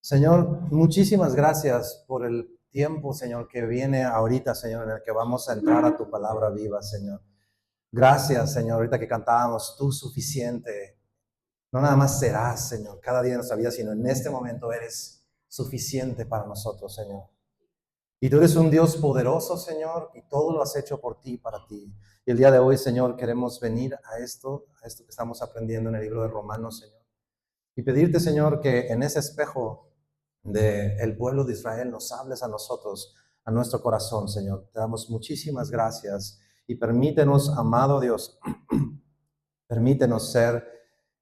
Señor, muchísimas gracias por el tiempo, Señor, que viene ahorita, Señor, en el que vamos a entrar a tu palabra viva, Señor. Gracias, Señor, ahorita que cantábamos, tú suficiente. No nada más serás, Señor, cada día de nuestra vida, sino en este momento eres suficiente para nosotros, Señor. Y tú eres un Dios poderoso, Señor, y todo lo has hecho por ti, para ti. Y el día de hoy, Señor, queremos venir a esto que estamos aprendiendo en el libro de Romanos, Señor. Y pedirte, Señor, que en ese espejo del pueblo de Israel nos hables a nosotros, a nuestro corazón, Señor. Te damos muchísimas gracias y permítenos, amado Dios, permítenos ser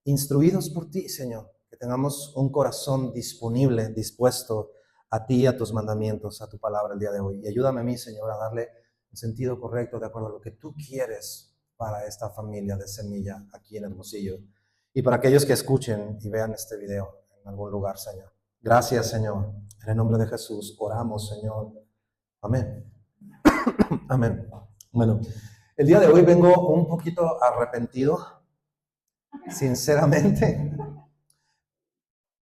instruidos por ti, Señor, que tengamos un corazón disponible, dispuesto a ti, a tus mandamientos, a tu palabra el día de hoy. Y ayúdame a mí, Señor, a darle el sentido correcto de acuerdo a lo que tú quieres para esta familia de Semilla aquí en Hermosillo. Y para aquellos que escuchen y vean este video en algún lugar, Señor. Gracias, Señor. En el nombre de Jesús oramos, Señor. Amén. Amén. Bueno, el día de hoy vengo un poquito arrepentido, sinceramente,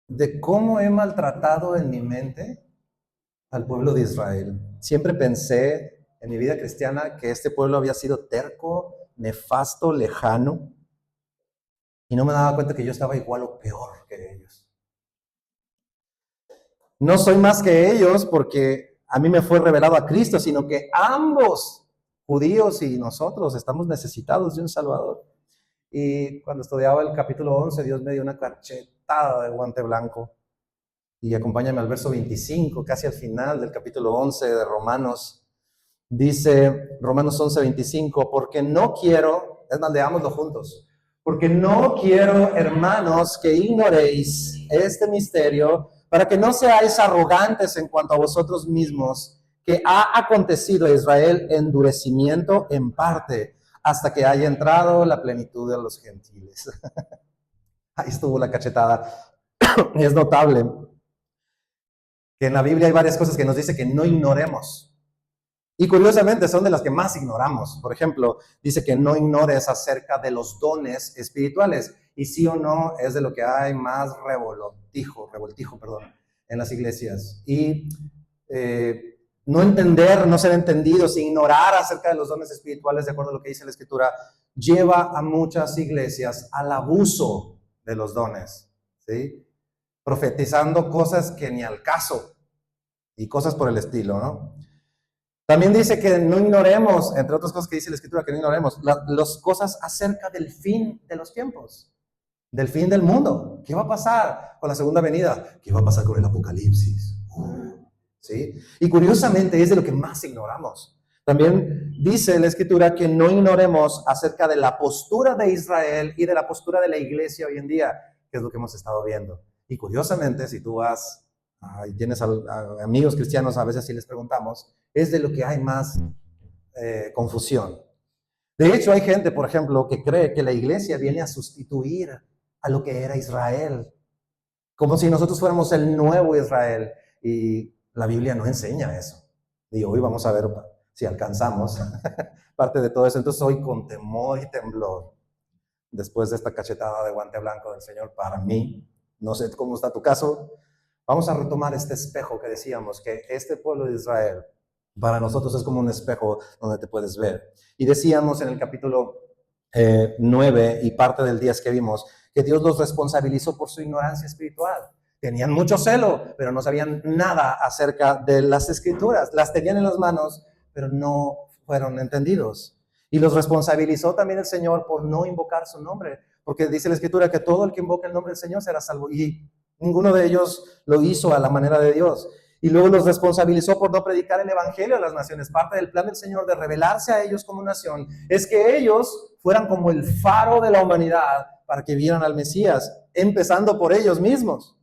de cómo he maltratado en mi mente al pueblo de Israel. Siempre pensé en mi vida cristiana que este pueblo había sido terco, nefasto, lejano, y no me daba cuenta que yo estaba igual o peor que ellos. No soy más que ellos porque a mí me fue revelado a Cristo, sino que ambos, judíos y nosotros, estamos necesitados de un Salvador. Y cuando estudiaba el capítulo 11, Dios me dio una cachetada de guante blanco. Y acompáñame al verso 25, casi al final del capítulo 11 de Romanos. Dice Romanos 11, 25, porque no quiero, es más, leámoslo juntos. Porque no quiero, hermanos, que ignoréis este misterio, para que no seáis arrogantes en cuanto a vosotros mismos, que ha acontecido a Israel endurecimiento en parte, hasta que haya entrado la plenitud de los gentiles. Ahí estuvo la cachetada. Es notable que en la Biblia hay varias cosas que nos dice que no ignoremos. Y curiosamente son de las que más ignoramos. Por ejemplo, dice que no ignores acerca de los dones espirituales. Y sí o no es de lo que hay más revoltijo, en las iglesias. Y no entender, no ser entendidos, ignorar acerca de los dones espirituales, de acuerdo a lo que dice la Escritura, lleva a muchas iglesias al abuso de los dones, ¿sí? Profetizando cosas que ni al caso y cosas por el estilo, ¿no? También dice que no ignoremos, entre otras cosas que dice la Escritura, que no ignoremos las cosas acerca del fin de los tiempos, del fin del mundo. ¿Qué va a pasar con la segunda venida? ¿Qué va a pasar con el Apocalipsis? ¿Sí? Y curiosamente es de lo que más ignoramos. También dice la Escritura que no ignoremos acerca de la postura de Israel y de la postura de la iglesia hoy en día, que es lo que hemos estado viendo. Y curiosamente, si tú vas y tienes amigos cristianos, a veces sí les preguntamos, es de lo que hay más confusión. De hecho, hay gente, por ejemplo, que cree que la iglesia viene a sustituir a lo que era Israel, como si nosotros fuéramos el nuevo Israel, y la Biblia no enseña eso. Y hoy vamos a ver si alcanzamos parte de todo eso. Entonces hoy con temor y temblor, después de esta cachetada de guante blanco del Señor para mí, no sé cómo está tu caso, vamos a retomar este espejo que decíamos, que este pueblo de Israel para nosotros es como un espejo donde te puedes ver. Y decíamos en el capítulo 9 y parte del 10 que vimos, que Dios los responsabilizó por su ignorancia espiritual. Tenían mucho celo, pero no sabían nada acerca de las Escrituras. Las tenían en las manos, pero no fueron entendidos. Y los responsabilizó también el Señor por no invocar su nombre, porque dice la Escritura que todo el que invoca el nombre del Señor será salvo. Y ninguno de ellos lo hizo a la manera de Dios. Y luego los responsabilizó por no predicar el evangelio a las naciones. Parte del plan del Señor de revelarse a ellos como nación es que ellos fueran como el faro de la humanidad para que vieran al Mesías, empezando por ellos mismos.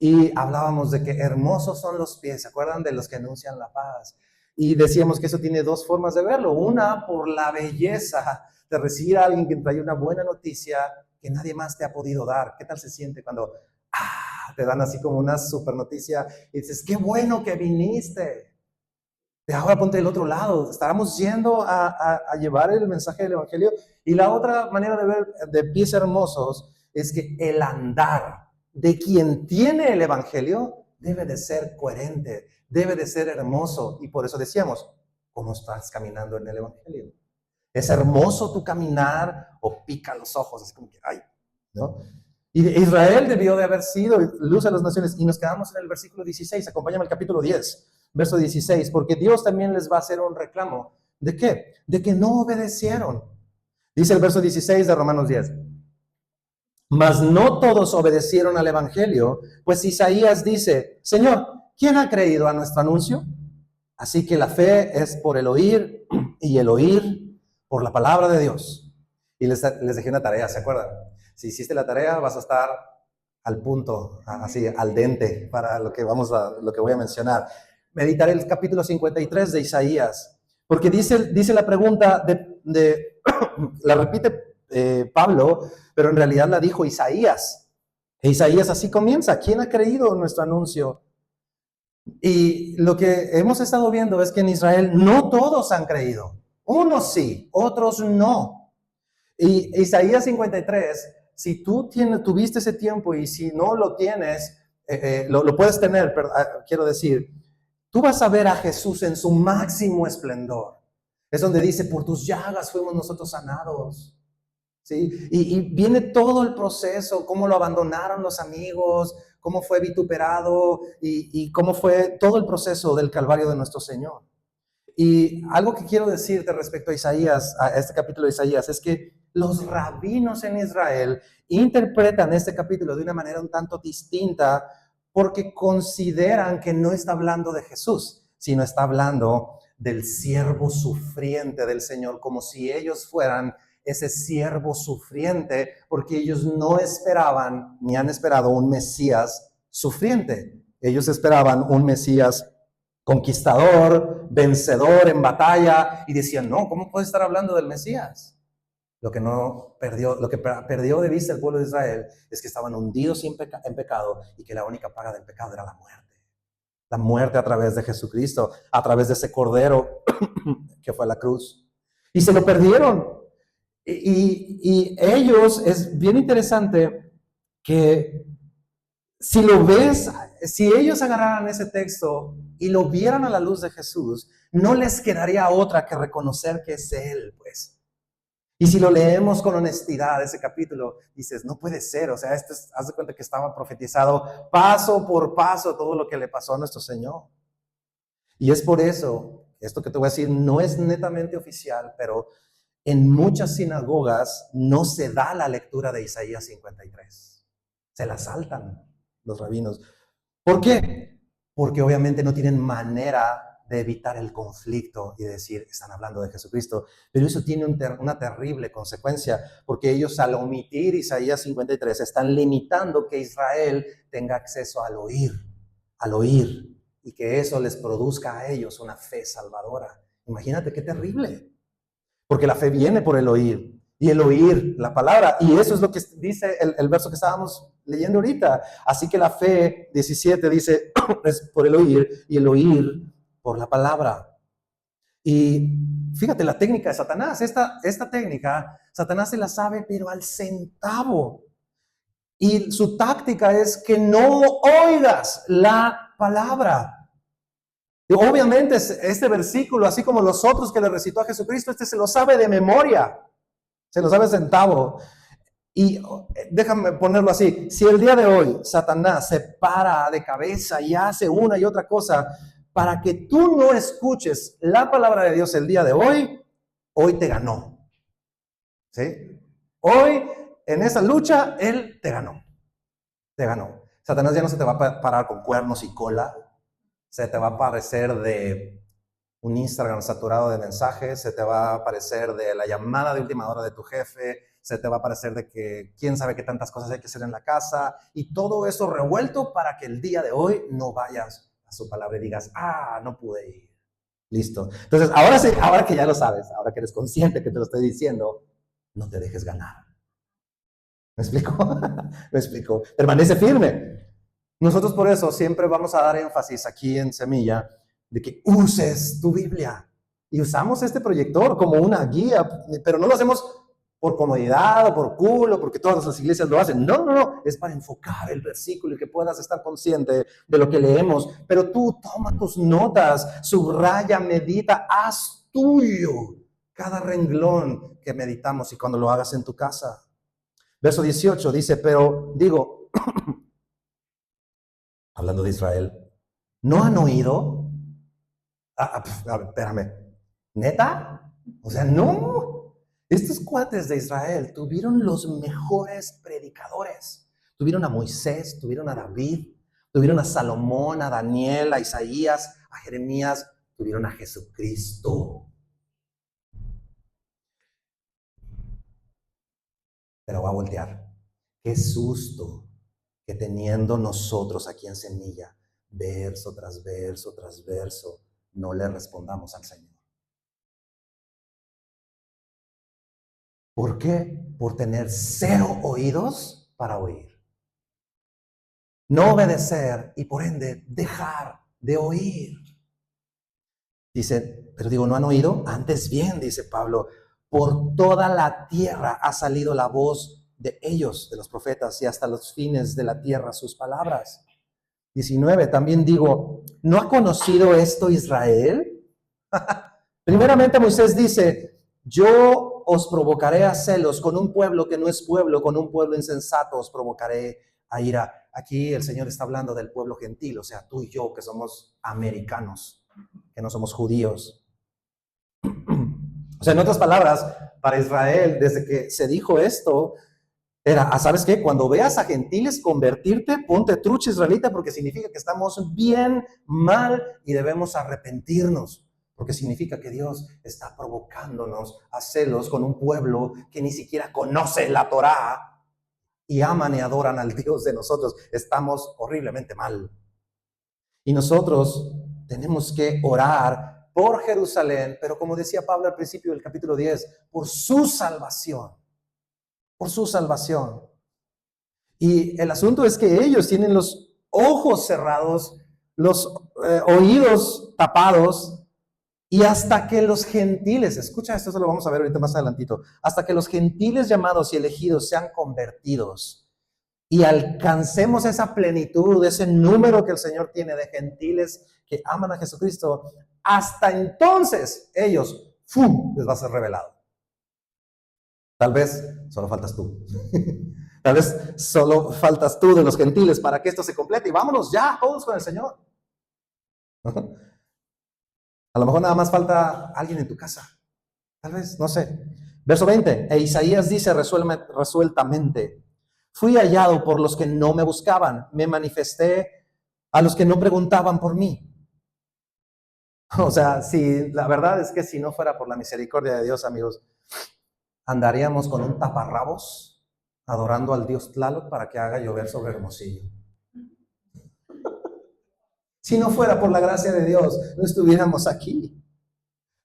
Y hablábamos de que hermosos son los pies, ¿se acuerdan? De los que anuncian la paz. Y decíamos que eso tiene dos formas de verlo. Una, por la belleza de recibir a alguien que trae una buena noticia que nadie más te ha podido dar. ¿Qué tal se siente cuando te dan así como una super noticia y dices, qué bueno que viniste? Ahora ponte del otro lado. Estábamos yendo a llevar el mensaje del evangelio. Y la otra manera de ver de pies hermosos es que el andar de quien tiene el evangelio debe de ser coherente, debe de ser hermoso. Y por eso decíamos, ¿cómo estás caminando en el evangelio? ¿Es hermoso tu caminar o pica los ojos? Es como que, ay, ¿no? Y Israel debió de haber sido luz a las naciones. Y nos quedamos en el versículo 16. Acompáñame al capítulo 10, verso 16. Porque Dios también les va a hacer un reclamo. ¿De qué? De que no obedecieron. Dice el verso 16 de Romanos 10. Mas no todos obedecieron al evangelio, pues Isaías dice, Señor, ¿quién ha creído a nuestro anuncio? Así que la fe es por el oír y el oír por la palabra de Dios. Y les dejé una tarea, ¿se acuerdan? Si hiciste la tarea vas a estar al punto, así, al dente, para lo que voy a mencionar. Meditar el capítulo 53 de Isaías, porque dice la pregunta la repite Pablo, pero en realidad la dijo Isaías. E Isaías así comienza, ¿quién ha creído en nuestro anuncio? Y lo que hemos estado viendo es que en Israel no todos han creído. Unos sí, otros no. Y Isaías 53, si tú tuviste ese tiempo y si no lo tienes, lo puedes tener, pero quiero decir, tú vas a ver a Jesús en su máximo esplendor. Es donde dice, por tus llagas fuimos nosotros sanados. ¿Sí? Y viene todo el proceso, cómo lo abandonaron los amigos, cómo fue vituperado y cómo fue todo el proceso del Calvario de nuestro Señor. Y algo que quiero decirte respecto a Isaías, a este capítulo de Isaías, es que los rabinos en Israel interpretan este capítulo de una manera un tanto distinta porque consideran que no está hablando de Jesús, sino está hablando del siervo sufriente del Señor, como si ellos fueran ese siervo sufriente, porque ellos no esperaban ni han esperado un Mesías sufriente. Ellos esperaban un Mesías conquistador, vencedor en batalla, y decían, no, ¿cómo puede estar hablando del Mesías? Lo que perdió de vista el pueblo de Israel es que estaban hundidos en pecado y que la única paga del pecado era la muerte. La muerte a través de Jesucristo, a través de ese cordero que fue a la cruz. Y se lo perdieron. Y ellos, es bien interesante que si lo ves, si ellos agarraran ese texto y lo vieran a la luz de Jesús, no les quedaría otra que reconocer que es Él, pues. Y si lo leemos con honestidad, ese capítulo, dices, no puede ser, o sea, haz de cuenta que estaba profetizado paso por paso todo lo que le pasó a nuestro Señor. Y es por eso, esto que te voy a decir no es netamente oficial, pero en muchas sinagogas no se da la lectura de Isaías 53. Se la saltan los rabinos. ¿Por qué? Porque obviamente no tienen manera de evitar el conflicto y decir, están hablando de Jesucristo. Pero eso tiene una terrible consecuencia, porque ellos al omitir Isaías 53 están limitando que Israel tenga acceso al oír, y que eso les produzca a ellos una fe salvadora. Imagínate qué terrible. Porque la fe viene por el oír, y el oír la palabra, y eso es lo que dice el verso que estábamos leyendo ahorita. Así que la fe, 17, dice, es por el oír, y el oír por la palabra. Y fíjate la técnica de Satanás, esta técnica, Satanás se la sabe, pero al centavo. Y su táctica es que no oigas la palabra. Y obviamente este versículo, así como los otros que le recitó a Jesucristo, se lo sabe de memoria, se lo sabe centavo. Y déjame ponerlo así, si el día de hoy Satanás se para de cabeza y hace una y otra cosa para que tú no escuches la palabra de Dios el día de hoy te ganó. ¿Sí? Hoy, en esa lucha, él te ganó. Te ganó. Satanás ya no se te va a parar con cuernos y cola. Se te va a aparecer de un Instagram saturado de mensajes, se te va a aparecer de la llamada de última hora de tu jefe, se te va a aparecer de que quién sabe qué tantas cosas hay que hacer en la casa, y todo eso revuelto para que el día de hoy no vayas a su palabra y digas, no pude ir. Listo. Entonces, ahora sí, ahora que ya lo sabes, ahora que eres consciente que te lo estoy diciendo, no te dejes ganar. ¿Me explico? ¿Me explico? Permanece firme. Nosotros por eso siempre vamos a dar énfasis aquí en Semilla de que uses tu Biblia. Y usamos este proyector como una guía, pero no lo hacemos por comodidad o por culo, porque todas las iglesias lo hacen. No, no, no, es para enfocar el versículo y que puedas estar consciente de lo que leemos. Pero tú toma tus notas, subraya, medita, haz tuyo cada renglón que meditamos y cuando lo hagas en tu casa. Verso 18 dice, pero digo, hablando de Israel, ¿no han oído? Espérame, ¿neta? O sea, no. Estos cuates de Israel tuvieron los mejores predicadores. Tuvieron a Moisés, tuvieron a David, tuvieron a Salomón, a Daniel, a Isaías, a Jeremías, tuvieron a Jesucristo. Pero va a voltear. Qué susto que teniendo nosotros aquí en Semilla, verso tras verso tras verso, no le respondamos al Señor. ¿Por qué? Por tener 0 oídos para oír. No obedecer y por ende dejar de oír. Dice, pero digo, ¿no han oído? Antes bien, dice Pablo, por toda la tierra ha salido la voz de ellos, de los profetas, y hasta los fines de la tierra sus palabras. 19, también digo, ¿no ha conocido esto Israel? Primeramente Moisés dice, yo os provocaré a celos con un pueblo que no es pueblo, con un pueblo insensato os provocaré a ira. Aquí el Señor está hablando del pueblo gentil, o sea, tú y yo que somos americanos, que no somos judíos. O sea, en otras palabras, para Israel, desde que se dijo esto, era, ¿sabes qué? Cuando veas a gentiles convertirte, ponte trucha israelita, porque significa que estamos bien mal y debemos arrepentirnos. Porque significa que Dios está provocándonos a celos con un pueblo que ni siquiera conoce la Torá y aman y adoran al Dios de nosotros. Estamos horriblemente mal. Y nosotros tenemos que orar por Jerusalén, pero como decía Pablo al principio del capítulo 10, por su salvación. Por su salvación. Y el asunto es que ellos tienen los ojos cerrados, los oídos tapados, y hasta que los gentiles, escucha esto, eso lo vamos a ver ahorita más adelantito, hasta que los gentiles llamados y elegidos sean convertidos y alcancemos esa plenitud, ese número que el Señor tiene de gentiles que aman a Jesucristo, hasta entonces ellos, ¡fum!, les va a ser revelado. Tal vez solo faltas tú. Tal vez solo faltas tú de los gentiles para que esto se complete y vámonos ya todos con el Señor. A lo mejor nada más falta alguien en tu casa. Tal vez, no sé. Verso 20. E Isaías dice resueltamente, fui hallado por los que no me buscaban, me manifesté a los que no preguntaban por mí. O sea, si la verdad es que si no fuera por la misericordia de Dios, amigos, andaríamos con un taparrabos adorando al Dios Tlaloc para que haga llover sobre Hermosillo. Si no fuera por la gracia de Dios, no estuviéramos aquí.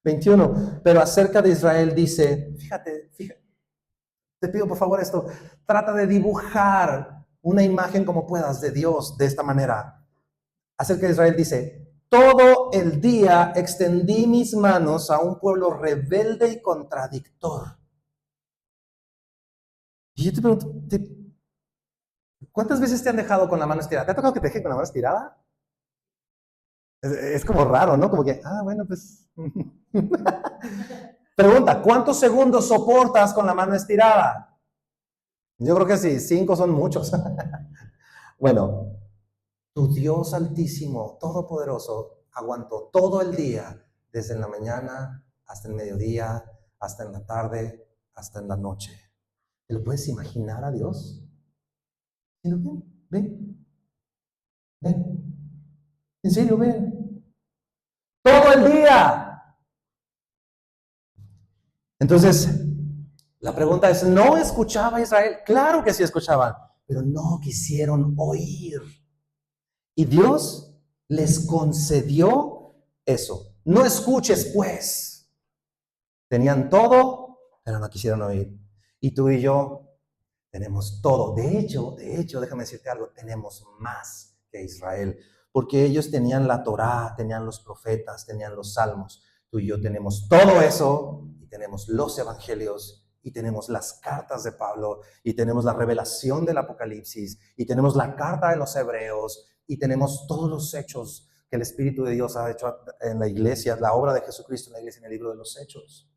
21. Pero acerca de Israel dice, fíjate, te pido por favor esto, trata de dibujar una imagen como puedas de Dios de esta manera. Acerca de Israel dice, todo el día extendí mis manos a un pueblo rebelde y contradictor. Y yo te pregunto, ¿cuántas veces te han dejado con la mano estirada? ¿Te ha tocado que te dejen con la mano estirada? Es como raro, ¿no? Como que, bueno, pues. Pregunta, ¿cuántos segundos soportas con la mano estirada? Yo creo que sí, 5 son muchos. Bueno, tu Dios Altísimo, Todopoderoso, aguantó todo el día, desde la mañana hasta el mediodía, hasta en la tarde, hasta en la noche. ¿Te lo puedes imaginar a Dios? Ven. En serio, ven. Todo el día. Entonces, la pregunta es, ¿no escuchaba Israel? Claro que sí escuchaban, pero no quisieron oír. Y Dios les concedió eso. No escuches, pues. Tenían todo, pero no quisieron oír. Y tú y yo tenemos todo. De hecho, déjame decirte algo, tenemos más que Israel. Porque ellos tenían la Torá, tenían los profetas, tenían los salmos. Tú y yo tenemos todo eso y tenemos los evangelios y tenemos las cartas de Pablo, y tenemos la revelación del Apocalipsis, y tenemos la carta de los Hebreos, y tenemos todos los hechos que el Espíritu de Dios ha hecho en la iglesia, la obra de Jesucristo en la iglesia, en el libro de los Hechos.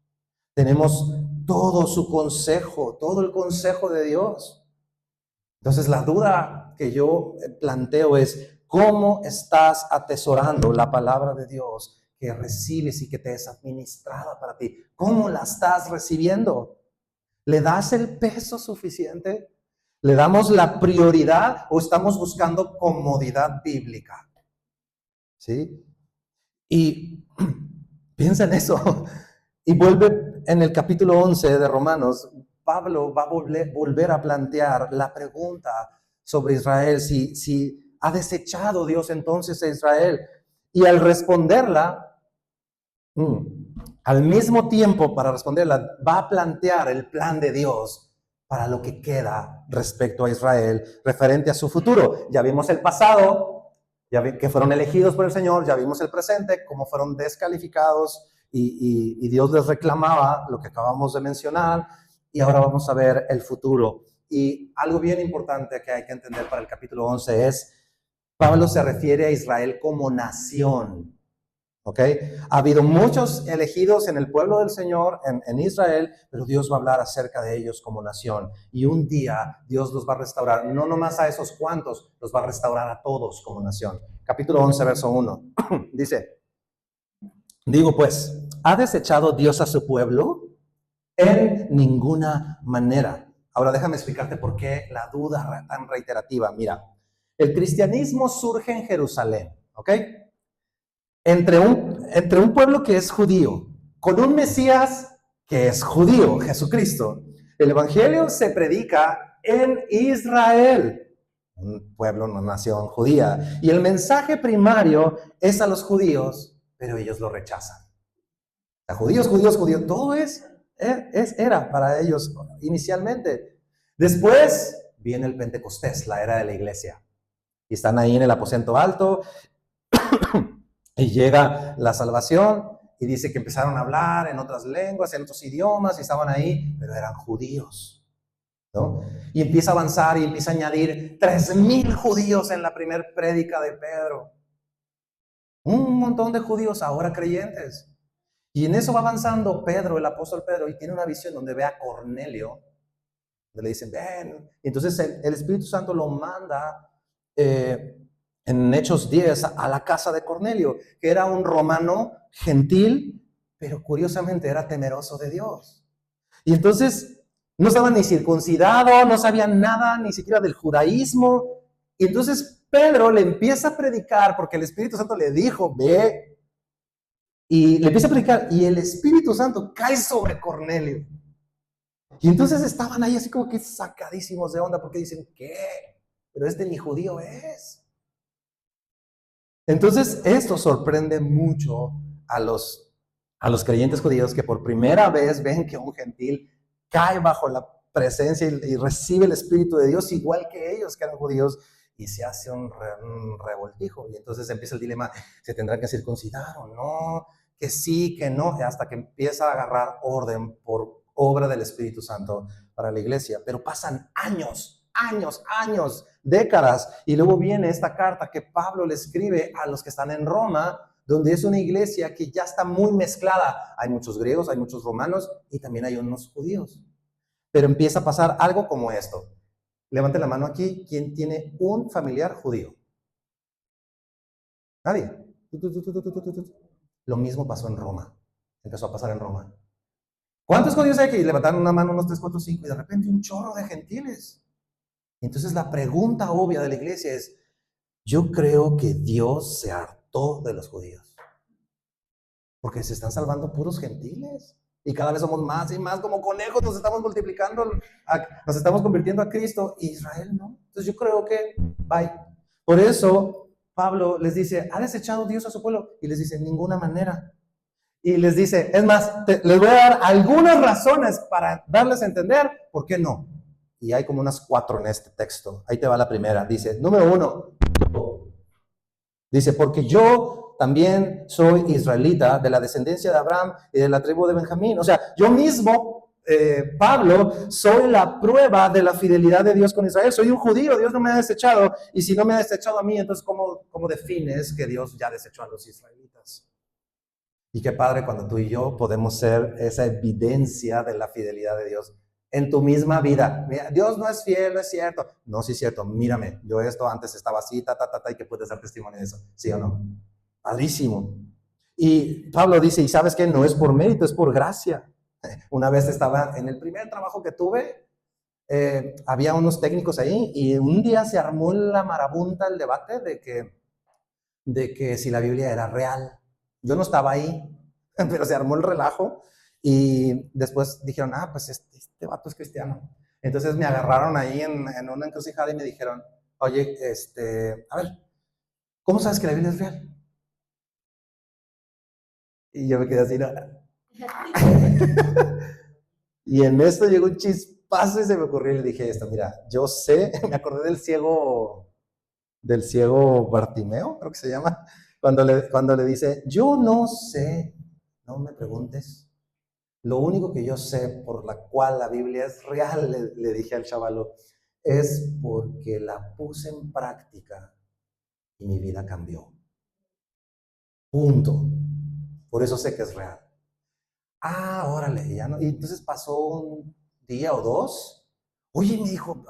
Tenemos todo su consejo, todo el consejo de Dios. Entonces la duda que yo planteo es, ¿cómo estás atesorando la palabra de Dios que recibes y que te es administrada para ti? ¿Cómo la estás recibiendo? ¿Le das el peso suficiente? ¿Le damos la prioridad o estamos buscando comodidad bíblica? ¿Sí? Y piensa en eso. Y vuelve en el capítulo 11 de Romanos, Pablo va a volver a plantear la pregunta sobre Israel, si ha desechado Dios entonces a Israel. Y al responderla, al mismo tiempo para responderla, va a plantear el plan de Dios para lo que queda respecto a Israel, referente a su futuro. Ya vimos el pasado, que fueron elegidos por el Señor, ya vimos el presente, cómo fueron descalificados y Dios les reclamaba lo que acabamos de mencionar, y ahora vamos a ver el futuro. Y algo bien importante que hay que entender para el capítulo 11 es, Pablo se refiere a Israel como nación. ¿Ok? Ha habido muchos elegidos en el pueblo del Señor, en Israel, pero Dios va a hablar acerca de ellos como nación. Y un día Dios los va a restaurar, no nomás a esos cuantos, los va a restaurar a todos como nación. Capítulo 11, verso 1. Dice, digo pues, ¿ha desechado Dios a su pueblo? En ninguna manera. Ahora déjame explicarte por qué la duda tan reiterativa. Mira, el cristianismo surge en Jerusalén, ¿ok? Entre un pueblo que es judío, con un Mesías que es judío, Jesucristo. El evangelio se predica en Israel, un pueblo, una nación judía. Y el mensaje primario es a los judíos, pero ellos lo rechazan. A judíos, todo era para ellos inicialmente. Después viene el Pentecostés, la era de la iglesia. Y están ahí en el aposento alto y llega la salvación y dice que empezaron a hablar en otras lenguas, en otros idiomas y estaban ahí, pero eran judíos, ¿no? Y empieza a avanzar y empieza a añadir 3,000 judíos en la primera prédica de Pedro. Un montón de judíos ahora creyentes. Y en eso va avanzando Pedro, el apóstol Pedro, y tiene una visión donde ve a Cornelio, donde le dicen, ven. Y entonces el Espíritu Santo lo manda en Hechos 10 a la casa de Cornelio, que era un romano gentil, pero curiosamente era temeroso de Dios. Y entonces no estaba ni circuncidado, no sabía nada ni siquiera del judaísmo. Y entonces Pedro le empieza a predicar porque el Espíritu Santo le dijo, ve. Y le empieza a predicar y el Espíritu Santo cae sobre Cornelio. Y entonces estaban ahí así como que sacadísimos de onda porque dicen, ¿qué? Pero ni judío es. Entonces esto sorprende mucho a los creyentes judíos que por primera vez ven que un gentil cae bajo la presencia y recibe el Espíritu de Dios igual que ellos que eran judíos, y se hace un revoltijo. Y entonces empieza el dilema, ¿se tendrán que circuncidar o no? Que sí, que no, hasta que empieza a agarrar orden por obra del Espíritu Santo para la iglesia. Pero pasan años, décadas, y luego viene esta carta que Pablo le escribe a los que están en Roma, donde es una iglesia que ya está muy mezclada. Hay muchos griegos, hay muchos romanos y también hay unos judíos. Pero empieza a pasar algo como esto. Levante la mano aquí, ¿quién tiene un familiar judío? Nadie. Lo mismo pasó en Roma. Empezó a pasar en Roma. ¿Cuántos judíos hay aquí? Levantaron una mano, 1, 2, 3, 4, 5, y de repente un chorro de gentiles. Entonces la pregunta obvia de la iglesia es, yo creo que Dios se hartó de los judíos, porque se están salvando puros gentiles. Y cada vez somos más y más como conejos, nos estamos multiplicando, nos estamos convirtiendo a Cristo, y Israel no. Entonces yo creo que, bye. Por eso Pablo les dice, ¿ha desechado Dios a su pueblo? Y les dice, en ninguna manera. Y les dice, es más, les voy a dar algunas razones para darles a entender por qué no. Y hay como unas 4 en este texto. Ahí te va la primera. Dice, número 1, dice, porque yo también soy israelita, de la descendencia de Abraham y de la tribu de Benjamín. O sea, yo mismo Pablo, soy la prueba de la fidelidad de Dios con Israel. Soy un judío, Dios no me ha desechado. Y si no me ha desechado a mí, entonces ¿cómo defines que Dios ya desechó a los israelitas? Y qué padre cuando tú y yo podemos ser esa evidencia de la fidelidad de Dios en tu misma vida. Mira, Dios no es fiel, no es cierto. No, sí es cierto, mírame, yo esto antes estaba así, y que puedes dar testimonio de eso, ¿sí o no? Padrísimo. Y Pablo dice, y sabes que no es por mérito, es por gracia. Una vez estaba en el primer trabajo que tuve, había unos técnicos ahí y un día se armó la marabunta, el debate de que si la Biblia era real. Yo no estaba ahí, pero se armó el relajo y después dijeron, pues este vato es cristiano. Entonces me agarraron ahí en una encrucijada y me dijeron, oye, a ver, ¿cómo sabes que la Biblia es real? Y yo me quedé así, ¿no? Y en esto llegó un chispazo y se me ocurrió y le dije esto, mira, yo sé, me acordé del ciego Bartimeo, creo que se llama, cuando le dice, yo no sé, no me preguntes, lo único que yo sé por la cual la Biblia es real, le dije al chavalo, es porque la puse en práctica y mi vida cambió. Punto. Por eso sé que es real. Órale, ya no. Y entonces pasó un día o dos. Oye, me dijo,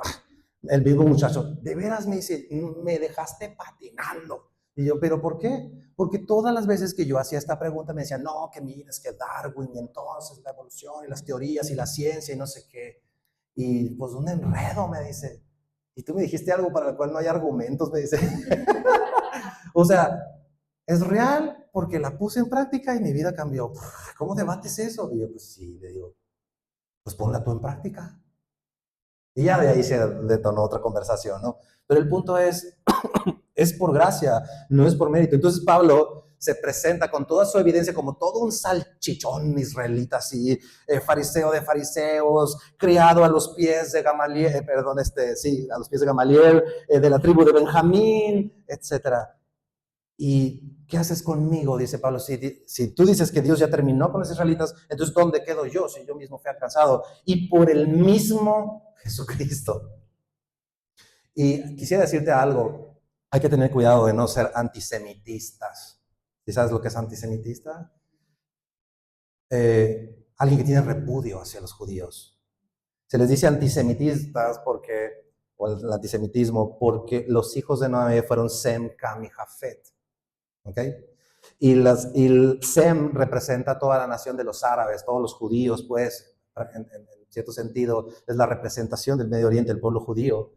el mismo muchacho, de veras me dice, me dejaste patinando. Y yo, ¿pero por qué? Porque todas las veces que yo hacía esta pregunta me decían, no, que mires, que Darwin, y entonces la evolución, y las teorías, y la ciencia, y no sé qué. Y pues un enredo, me dice. Y tú me dijiste algo para el cual no hay argumentos, me dice. O sea, es real porque la puse en práctica y mi vida cambió. ¿Cómo debates eso? Y yo, pues sí, le digo, pues ponla tú en práctica. Y ya de ahí se detonó otra conversación, ¿no? Pero el punto es por gracia, no es por mérito. Entonces Pablo se presenta con toda su evidencia como todo un salchichón israelita, así, fariseo de fariseos, criado a los pies de Gamaliel, a los pies de Gamaliel, de la tribu de Benjamín, etcétera. ¿Y qué haces conmigo? Dice Pablo, si tú dices que Dios ya terminó con los israelitas, entonces ¿dónde quedo yo si yo mismo fui alcanzado? Y por el mismo Jesucristo. Y quisiera decirte algo, hay que tener cuidado de no ser antisemitistas. ¿Sí sabes lo que es antisemitista? Alguien que tiene repudio hacia los judíos. Se les dice antisemitistas o el antisemitismo, porque los hijos de Noé fueron Sem, Cam y Jafet. ¿Ok? Y el Sem representa toda la nación de los árabes, todos los judíos, pues, en cierto sentido, es la representación del Medio Oriente, el pueblo judío.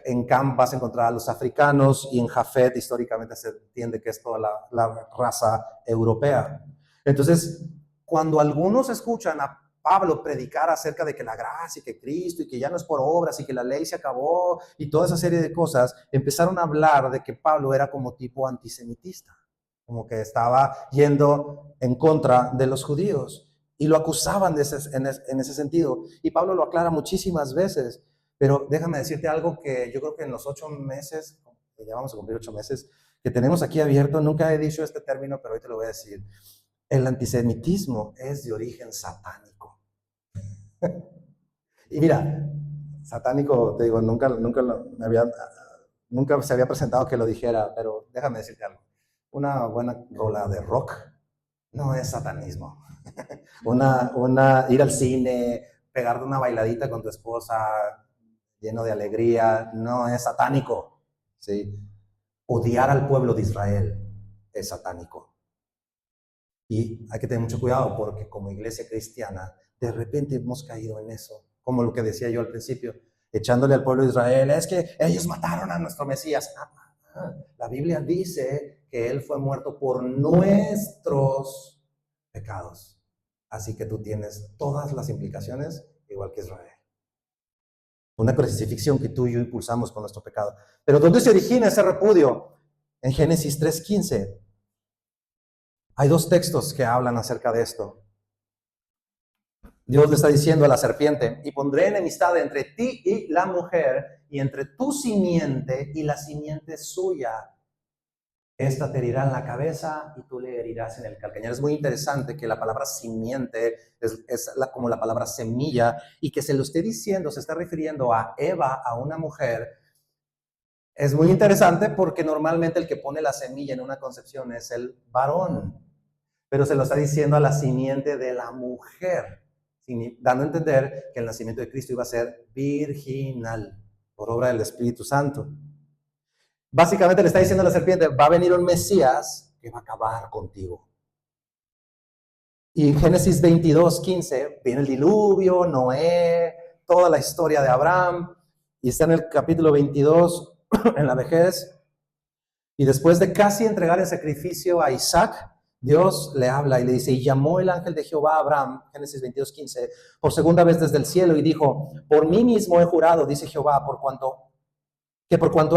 En Cam vas a encontrar a los africanos y en Jafet históricamente se entiende que es toda la raza europea. Entonces, cuando algunos escuchan a Pablo predicar acerca de que la gracia y que Cristo y que ya no es por obras y que la ley se acabó y toda esa serie de cosas, empezaron a hablar de que Pablo era como tipo antisemitista, como que estaba yendo en contra de los judíos y lo acusaban en ese sentido. Y Pablo lo aclara muchísimas veces. Pero déjame decirte algo que yo creo que en los 8 meses, que ya vamos a cumplir 8 meses, que tenemos aquí abierto, nunca he dicho este término, pero hoy te lo voy a decir. El antisemitismo es de origen satánico. Y mira, satánico, te digo, nunca se había presentado que lo dijera, pero déjame decirte algo. Una buena rola de rock no es satanismo. Ir al cine, pegarte una bailadita con tu esposa, lleno de alegría, no es satánico, ¿sí? Odiar al pueblo de Israel es satánico. Y hay que tener mucho cuidado porque como iglesia cristiana, de repente hemos caído en eso, como lo que decía yo al principio, echándole al pueblo de Israel, es que ellos mataron a nuestro Mesías. La Biblia dice que Él fue muerto por nuestros pecados. Así que tú tienes todas las implicaciones igual que Israel. Una crucifixión que tú y yo impulsamos con nuestro pecado. Pero ¿dónde se origina ese repudio? En Génesis 3:15. Hay 2 textos que hablan acerca de esto. Dios le está diciendo a la serpiente, y pondré enemistad entre ti y la mujer, y entre tu simiente y la simiente suya. esta te herirá en la cabeza y tú le herirás en el calcañar. Es muy interesante que la palabra simiente como la palabra semilla, y que se lo esté diciendo, se está refiriendo a Eva, a una mujer. Es muy interesante porque normalmente el que pone la semilla en una concepción es el varón, pero se lo está diciendo a la simiente de la mujer, dando a entender que el nacimiento de Cristo iba a ser virginal, por obra del Espíritu Santo. Básicamente le está diciendo a la serpiente, va a venir un Mesías que va a acabar contigo. Y en Génesis 22:15 viene el diluvio, Noé, toda la historia de Abraham, y está en el capítulo 22, en la vejez. Y después de casi entregar el sacrificio a Isaac, Dios le habla y le dice, y llamó el ángel de Jehová a Abraham, Génesis 22:15, por segunda vez desde el cielo, y dijo, por mí mismo he jurado, dice Jehová, por cuanto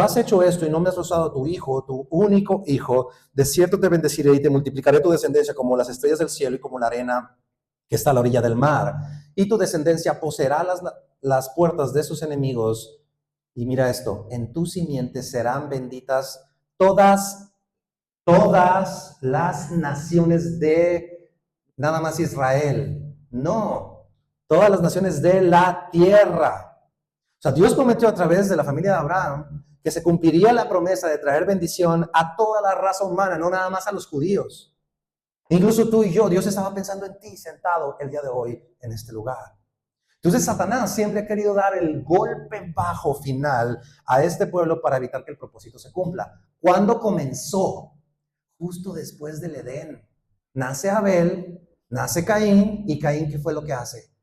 has hecho esto y no me has rozado tu hijo, tu único hijo, de cierto te bendeciré y te multiplicaré tu descendencia como las estrellas del cielo y como la arena que está a la orilla del mar. Y tu descendencia poseerá las puertas de sus enemigos. Y mira esto, en tu simiente serán benditas todas las naciones de, nada más Israel, no, todas las naciones de la tierra. O sea, Dios prometió a través de la familia de Abraham que se cumpliría la promesa de traer bendición a toda la raza humana, no nada más a los judíos. Incluso tú y yo, Dios estaba pensando en ti sentado el día de hoy en este lugar. Entonces Satanás siempre ha querido dar el golpe bajo final a este pueblo para evitar que el propósito se cumpla. ¿Cuándo comenzó? Justo después del Edén. Nace Abel, nace Caín, y Caín, ¿qué fue lo que hace?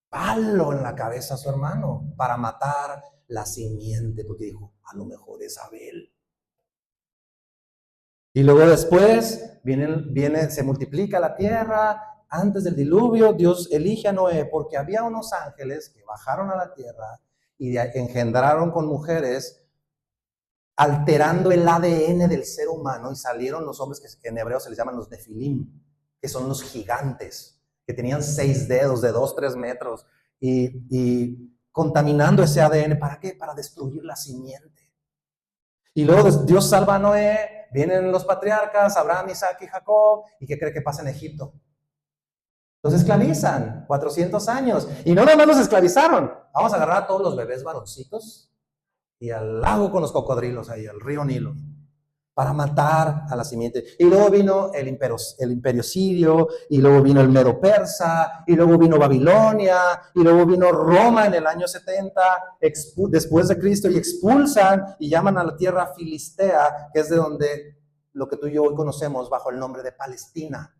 Palo en la cabeza a su hermano para matar la simiente, porque dijo, a lo mejor es Abel. Y luego después se multiplica la tierra. Antes del diluvio, Dios elige a Noé porque había unos ángeles que bajaron a la tierra y engendraron con mujeres, alterando el ADN del ser humano, y salieron los hombres que en hebreo se les llaman los nefilim, que son los gigantes, que tenían 6 dedos de 2-3 metros, y contaminando ese ADN, ¿para qué? Para destruir la simiente. Y luego Dios salva a Noé, vienen los patriarcas, Abraham, Isaac y Jacob, ¿y qué cree que pasa en Egipto? Los esclavizan 400 años, y no nada más los esclavizaron, vamos a agarrar a todos los bebés varoncitos y al lago con los cocodrilos ahí, al río Nilo, para matar a la simiente. Y luego vino el imperio sirio, y luego vino el Medo Persa, y luego vino Babilonia, y luego vino Roma en el año 70 después de Cristo, y expulsan y llaman a la tierra filistea, que es de donde lo que tú y yo hoy conocemos bajo el nombre de Palestina.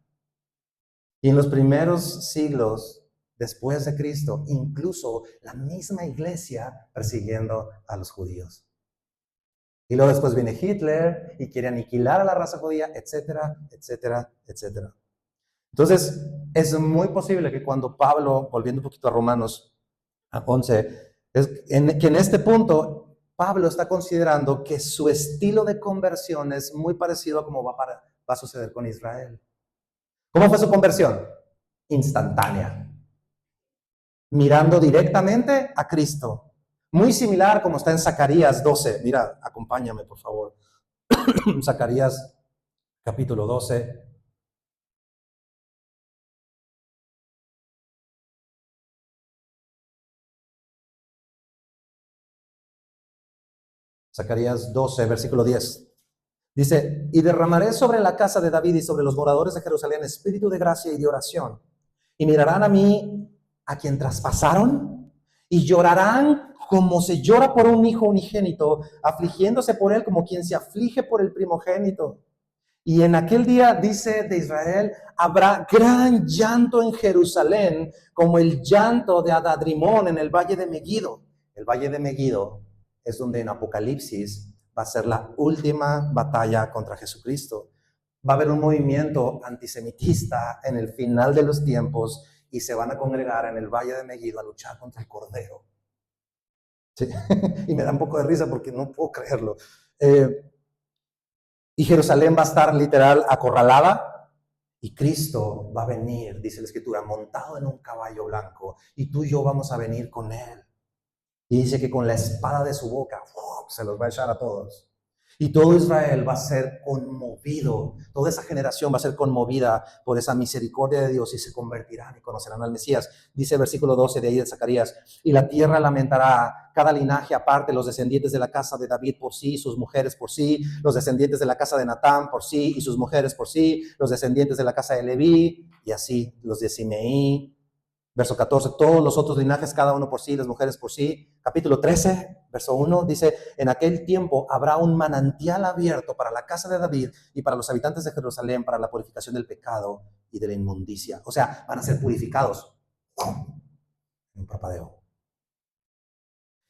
Y en los primeros siglos después de Cristo, incluso la misma iglesia persiguiendo a los judíos. Y luego después viene Hitler y quiere aniquilar a la raza judía, etcétera, etcétera, etcétera. Entonces, es muy posible que cuando Pablo, volviendo un poquito a Romanos 11, que en este punto Pablo está considerando que su estilo de conversión es muy parecido a como va a suceder con Israel. ¿Cómo fue su conversión? Instantánea. Mirando directamente a Cristo. Muy similar como está en Zacarías 12. Mira, acompáñame por favor. Zacarías capítulo 12. Zacarías 12, versículo 10. Dice, y derramaré sobre la casa de David y sobre los moradores de Jerusalén espíritu de gracia y de oración. Y mirarán a mí, a quien traspasaron, y llorarán como se llora por un hijo unigénito, afligiéndose por él como quien se aflige por el primogénito. Y en aquel día, dice de Israel, habrá gran llanto en Jerusalén, como el llanto de Adadrimón en el valle de Megiddo. El valle de Megiddo es donde en Apocalipsis va a ser la última batalla contra Jesucristo. Va a haber un movimiento antisemitista en el final de los tiempos y se van a congregar en el valle de Megiddo a luchar contra el Cordero. ¿Sí? Y me da un poco de risa porque no puedo creerlo. Y Jerusalén va a estar literal acorralada y Cristo va a venir, dice la Escritura, montado en un caballo blanco, y tú y yo vamos a venir con él. Y dice que con la espada de su boca se los va a echar a todos. Y todo Israel va a ser conmovido, toda esa generación va a ser conmovida por esa misericordia de Dios y se convertirán y conocerán al Mesías. Dice el versículo 12 de ahí de Zacarías, y la tierra lamentará cada linaje aparte, los descendientes de la casa de David por sí, sus mujeres por sí, los descendientes de la casa de Natán por sí y sus mujeres por sí, los descendientes de la casa de Leví y así, los de Simeí. Verso 14, todos los otros linajes, cada uno por sí, las mujeres por sí. Capítulo 13, verso 1, dice, en aquel tiempo habrá un manantial abierto para la casa de David y para los habitantes de Jerusalén, para la purificación del pecado y de la inmundicia. O sea, van a ser purificados. Un parpadeo.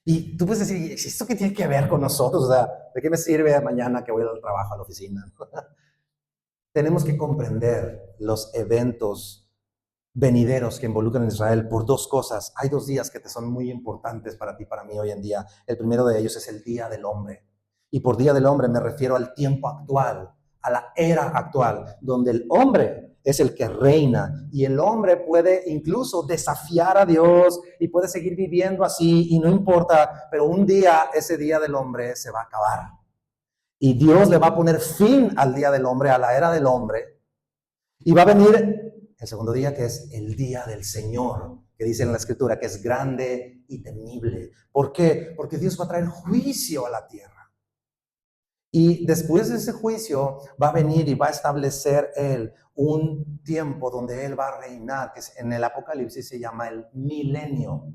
Y tú puedes decir, ¿esto qué tiene que ver con nosotros? O sea, ¿de qué me sirve mañana que voy al trabajo, a la oficina? Tenemos que comprender los eventos venideros que involucran a Israel por dos cosas. Hay 2 días que te son muy importantes para ti, para mí hoy en día. El primero de ellos es el Día del Hombre. Y por Día del Hombre me refiero al tiempo actual, a la era actual, donde el hombre es el que reina y el hombre puede incluso desafiar a Dios y puede seguir viviendo así y no importa, pero un día ese Día del Hombre se va a acabar. Y Dios le va a poner fin al Día del Hombre, a la era del hombre. Y va a venir el segundo día, que es el día del Señor, que dice en la Escritura que es grande y temible. ¿Por qué? Porque Dios va a traer juicio a la tierra. Y después de ese juicio va a venir y va a establecer Él un tiempo donde Él va a reinar, que en el Apocalipsis se llama el milenio.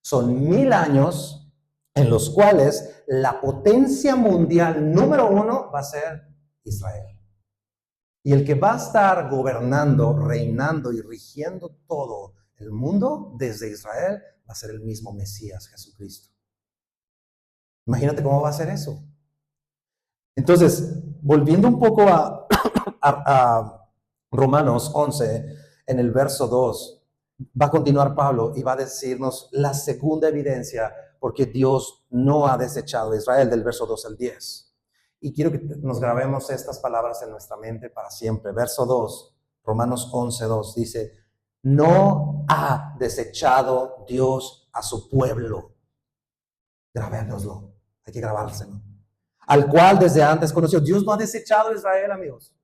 Son 1000 años en los cuales la potencia mundial número 1 va a ser Israel. Y el que va a estar gobernando, reinando y rigiendo todo el mundo desde Israel va a ser el mismo Mesías, Jesucristo. Imagínate cómo va a ser eso. Entonces, volviendo un poco a Romanos 11, en el verso 2, va a continuar Pablo y va a decirnos la segunda evidencia porque Dios no ha desechado a Israel, del verso 2 al 10. Y quiero que nos grabemos estas palabras en nuestra mente para siempre. Verso 2, Romanos 11, 2, dice, no ha desechado Dios a su pueblo. Grabémoslo, hay que grabárselo. Al cual desde antes conoció. Dios no ha desechado a Israel, amigos.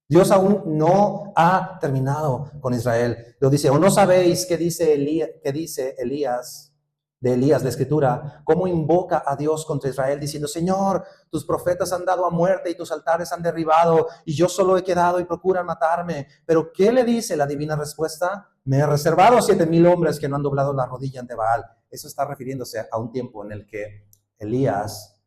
Dios aún no ha terminado con Israel. Lo dice, ¿o no sabéis qué dice Elías? De Elías, la escritura, cómo invoca a Dios contra Israel diciendo, Señor, tus profetas han dado a muerte y tus altares han derribado y yo solo he quedado y procuran matarme. Pero ¿qué le dice la divina respuesta? Me he reservado 7000 hombres que no han doblado la rodilla ante Baal. Eso está refiriéndose a un tiempo en el que Elías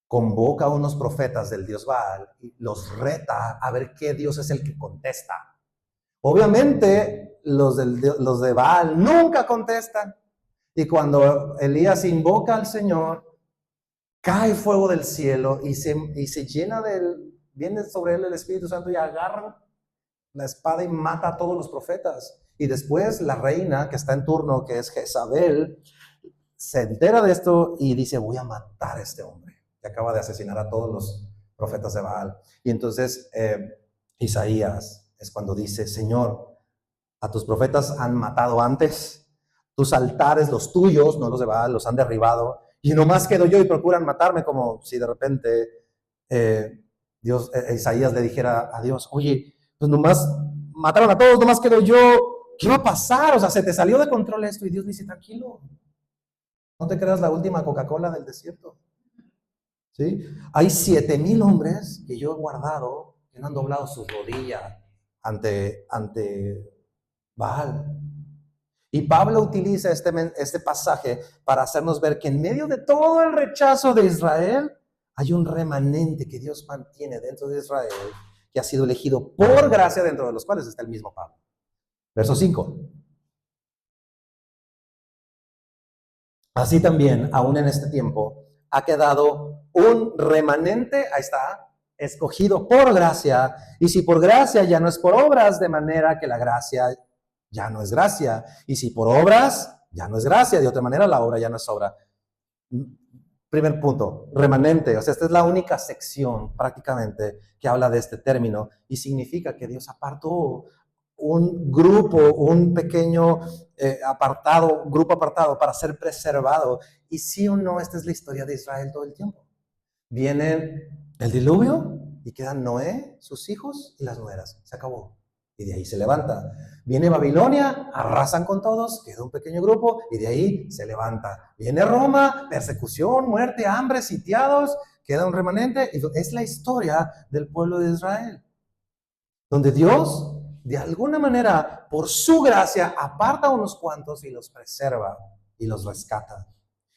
convoca a unos profetas del dios Baal y los reta a ver qué Dios es el que contesta. Obviamente los de Baal nunca contestan. Y cuando Elías invoca al Señor, cae fuego del cielo y se llena viene sobre él el Espíritu Santo y agarra la espada y mata a todos los profetas. Y después la reina que está en turno, que es Jezabel, se entera de esto y dice, voy a matar a este hombre, que acaba de asesinar a todos los profetas de Baal. Y entonces Isaías es cuando dice, Señor, a tus profetas han matado antes, tus altares, los tuyos, no los de Baal, los han derribado, y nomás quedo yo y procuran matarme, como si de repente Isaías le dijera a Dios, oye, pues nomás mataron a todos, nomás quedo yo, ¿qué va a pasar? O sea, se te salió de control esto, y Dios dice, tranquilo, no te creas la última Coca-Cola del desierto. ¿Sí? Hay 7000 hombres que yo he guardado que no han doblado su rodilla ante Baal. Y Pablo utiliza este pasaje para hacernos ver que en medio de todo el rechazo de Israel, hay un remanente que Dios mantiene dentro de Israel, que ha sido elegido por gracia, dentro de los cuales está el mismo Pablo. Verso 5. Así también, aún en este tiempo, ha quedado un remanente, ahí está, escogido por gracia, y si por gracia ya no es por obras, de manera que la gracia ya no es gracia, y si por obras, ya no es gracia, de otra manera la obra ya no es obra. Primer punto, remanente, o sea, esta es la única sección prácticamente que habla de este término, y significa que Dios apartó un grupo, un pequeño grupo apartado para ser preservado. Y sí o no, esta es la historia de Israel todo el tiempo. Viene el diluvio y quedan Noé, sus hijos y las nueras. Se acabó. Y de ahí se levanta. Viene Babilonia, arrasan con todos, queda un pequeño grupo y de ahí se levanta. Viene Roma, persecución, muerte, hambre, sitiados, queda un remanente. Es la historia del pueblo de Israel, donde Dios, de alguna manera, por su gracia, aparta a unos cuantos y los preserva y los rescata.